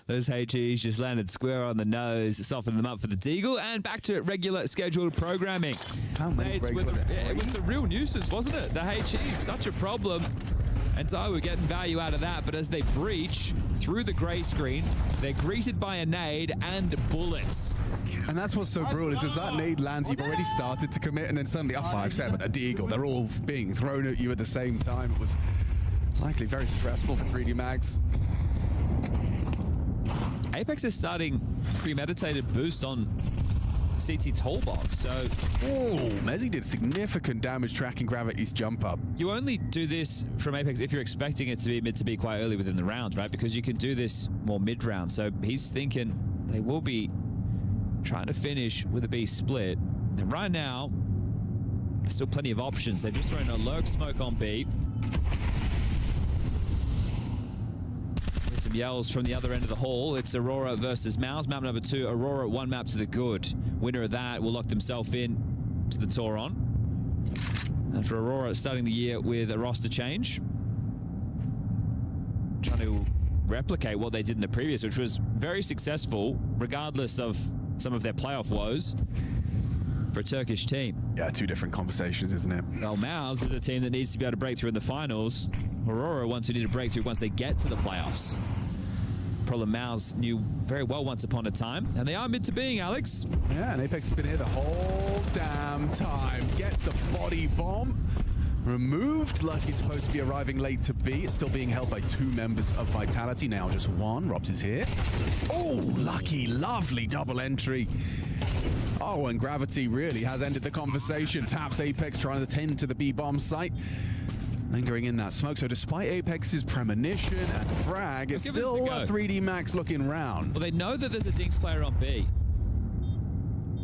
Those HEs just landed square on the nose, softened them up for the Deagle, and back to regular scheduled programming. How many breaks was it? It was the real nuisance, wasn't it? The HE, such a problem. And so we're getting value out of that, but as they breach through the grey screen, they're greeted by a nade and bullets. And that's what's so brutal is as that nade lands, you've already started to commit, and then suddenly a 5-7, a Deagle. They're all being thrown at you at the same time. It was likely very stressful for 3D Max. Apex is starting premeditated boost on CT toolbox, so Oh, Mezzy did significant damage tracking Gravity's jump up. you only do this from Apex if you're expecting it to be mid to be quite early within the round, right? Because you can do this more mid-round. So he's thinking they will be trying to finish with a B split. And right now, there's still plenty of options. They've just thrown a lurk smoke on B. There's some yells from the other end of the hall. It's Aurora versus Mouse. Map number 2, Aurora 1 map to the good. Winner of that will lock themselves in to the Tauron. And for Aurora, starting the year with a roster change. Trying to replicate what they did in the previous, which was very successful, regardless of some of their playoff woes, for a Turkish team. Yeah, 2 different conversations, isn't it? Well, Mouse is a team that needs to be able to break through in the finals. Aurora wants to need a breakthrough once they get to the playoffs. Problem Mouse knew very well once upon a time, and they are mid to being, Alex. Yeah, and Apex has been here the whole damn time. Gets the body bomb removed. Lucky's supposed to be arriving late to B. It's still being held by 2 members of Vitality now, just 1. Robs is here. Oh, Lucky, lovely double entry. Oh, and Gravity really has ended the conversation. Taps Apex trying to tend to the B bomb site. Lingering in that smoke. So despite Apex's premonition and frag, it's still a 3D Max looking round. Well, they know that there's a Dinks player on B.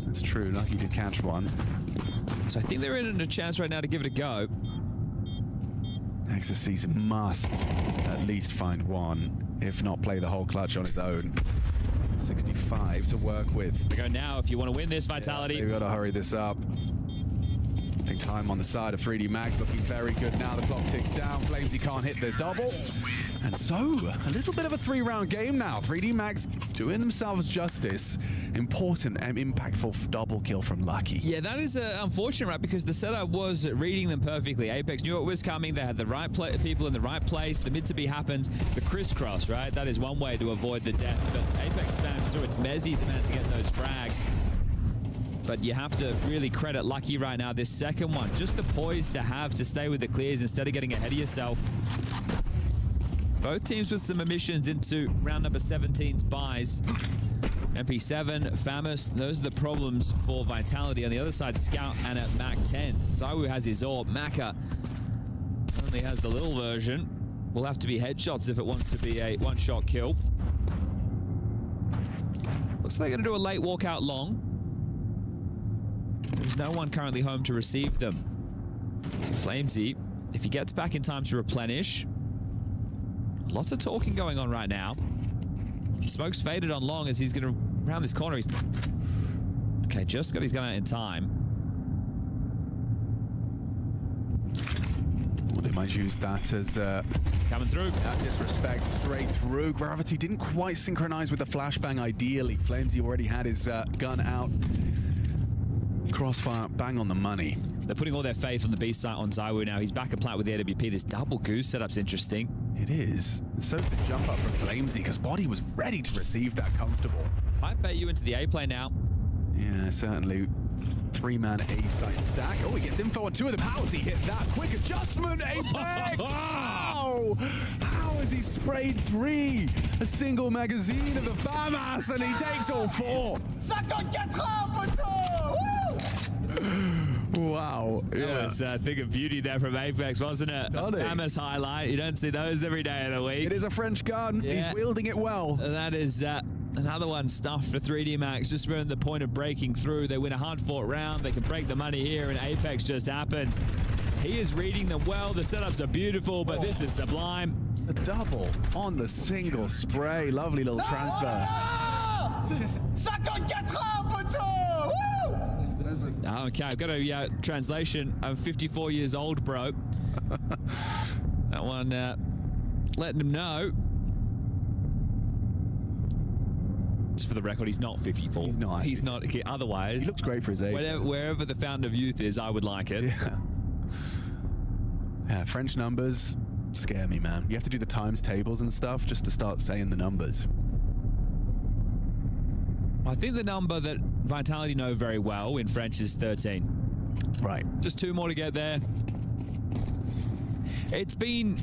That's true. Lucky did catch one. So I think they're in a chance right now to give it a go. Exorcist must at least find one, if not play the whole clutch on his own. 65 to work with. We go now if you want to win this, Vitality. Yeah, we've got to hurry this up. I think time on the side of 3D Max looking very good now. The clock ticks down. Flamesy can't hit the double. And so, a little bit of a 3-round game now. 3D Max doing themselves justice. Important and impactful double kill from Lucky. Yeah, that is unfortunate, right? Because the setup was reading them perfectly. Apex knew it was coming. They had the right people in the right place. The mid to be happens. The crisscross, right? That is one way to avoid the death. But Apex spams through. It's Mezzy the man to get those frags. But you have to really credit Lucky right now. This second one, just the poise to have to stay with the clears instead of getting ahead of yourself. Both teams with some emissions into round number 17's buys. MP7, Famous, those are the problems for Vitality. On the other side, Scout and at Mac 10. Zywoo has his AWP. Maka only has the little version. Will have to be headshots if it wants to be a one-shot kill. Looks like they're going to do a late walkout long. There's no one currently home to receive them. So Flamesy, if he gets back in time to replenish, lots of talking going on right now. Smoke's faded on long as he's going to round this corner. He's okay, just got his gun out in time. Well, they might use that as coming through. that disrespect straight through. Gravity didn't quite synchronize with the flashbang ideally. Flamesy already had his gun out. Crossfire bang on the money. They're putting all their faith on the B site on Zywoo now. He's back at plat with the AWP. This double goose setup's interesting. It is. So the jump up from Flamesy, because Body was ready to receive that comfortable. I bet you into the A play now. Yeah, certainly. 3-man A site stack. Oh, he gets info on 2 of them. How has he hit that? Quick adjustment, Apex! Wow! How has he sprayed 3? A single magazine of the FAMAS, and he takes all 4. Wow. That was a thing of beauty there from Apex, wasn't it? Stunning. Famous highlight. You don't see those every day of the week. It is a French gun. Yeah. He's wielding it well. That is another one stuffed for 3D Max. Just around the point of breaking through. They win a hard-fought round. They can break the money here, and Apex just happens. He is reading them well. The setups are beautiful, but this is sublime. The double on the single spray. Lovely little transfer. Okay, I've got a translation. I'm 54 years old, bro. That one letting him know. Just for the record, he's not 54. He's not. He's not. Otherwise, He looks great for his age. wherever the fountain of youth is, I would like it. Yeah. Yeah, French numbers scare me, man. You have to do the times tables and stuff just to start saying the numbers. I think the number that Vitality know very well in French is 13. Right. Just 2 more to get there. It's been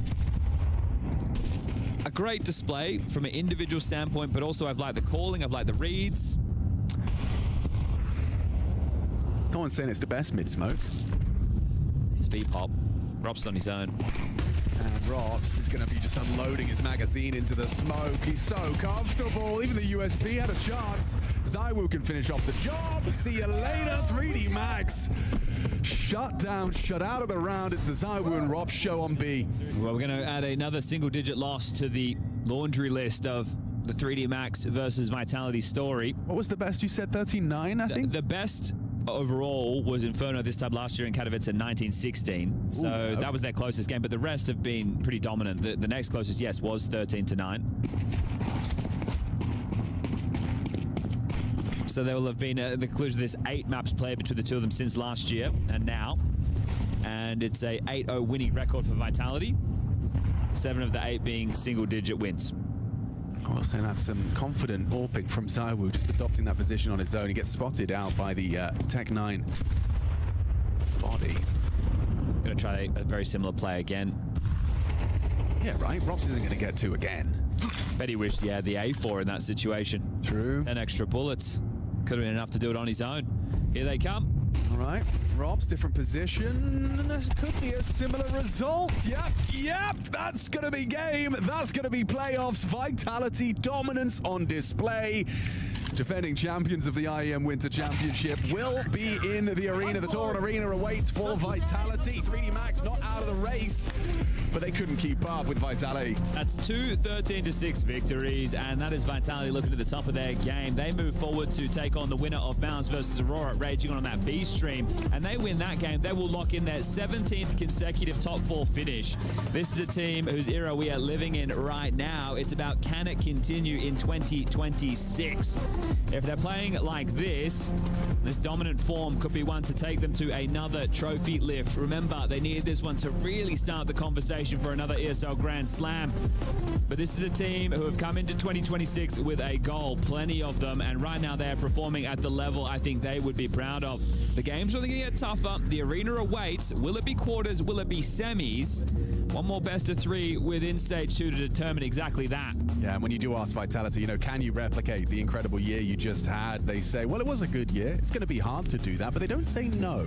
a great display from an individual standpoint, but also I've liked the calling, I've liked the reads. No one's saying it's the best mid-smoke. It's V-pop. Rob's on his own. And Ross is going to be just unloading his magazine into the smoke. He's so comfortable. Even the USP had a chance. Zywoo can finish off the job. See you later, 3D Max. Shut down, shut out of the round. It's the Zywoo and Rob show on B. Well, we're going to add another single-digit loss to the laundry list of the 3D Max versus Vitality story. What was the best you said? 13-9, I think? The best overall was Inferno this time last year in Katowice at 19-16. So Ooh, no. that was their closest game, but the rest have been pretty dominant. The next closest, yes, was 13-9. So there will have been the conclusion of this 8 maps played between the two of them since last year and now. And it's a 8-0 winning record for Vitality. 7 of the 8 being single-digit wins. I will say that's some confident AWPing from Zywoo, just adopting that position on its own. He gets spotted out by the Tech 9 Body. Going to try a very similar play again. Yeah, right. Robs isn't going to get 2 again. Bet he wished he had the A4 in that situation. True. 10 extra bullets. Could have been enough to do it on his own. Here they come. All right. Rob's different position. This could be a similar result. Yep. That's going to be game. That's going to be playoffs. Vitality dominance on display. Defending champions of the IEM Winter Championship will be in the arena. The Toron Arena awaits for Vitality. 3D Max not out of the race, but they couldn't keep up with Vitality. That's 2 13-6 victories, and that is Vitality looking at the top of their game. They move forward to take on the winner of Bounce versus Aurora, raging on that B stream, and they win that game. They will lock in their 17th consecutive top 4 finish. This is a team whose era we are living in right now. It's about, can it continue in 2026? If they're playing like this dominant form could be one to take them to another trophy lift. Remember, they needed this one to really start the conversation for another ESL Grand Slam. But this is a team who have come into 2026 with a goal, plenty of them, and right now they are performing at the level I think they would be proud of. The game's only going to get tougher. The arena awaits. Will it be quarters? Will it be semis? One more best of 3 within stage 2 to determine exactly that. Yeah, and when you do ask Vitality, can you replicate the incredible year you just had? They say, well, it was a good year. It's going to be hard to do that, but they don't say no.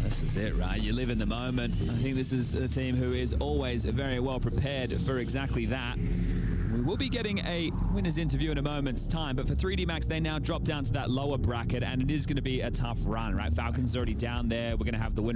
This is it, right? You live in the moment. I think this is a team who is always very well prepared for exactly that. We will be getting a winner's interview in a moment's time, but for 3D Max, they now drop down to that lower bracket, and it is going to be a tough run, right? Falcons already down there. We're going to have the winner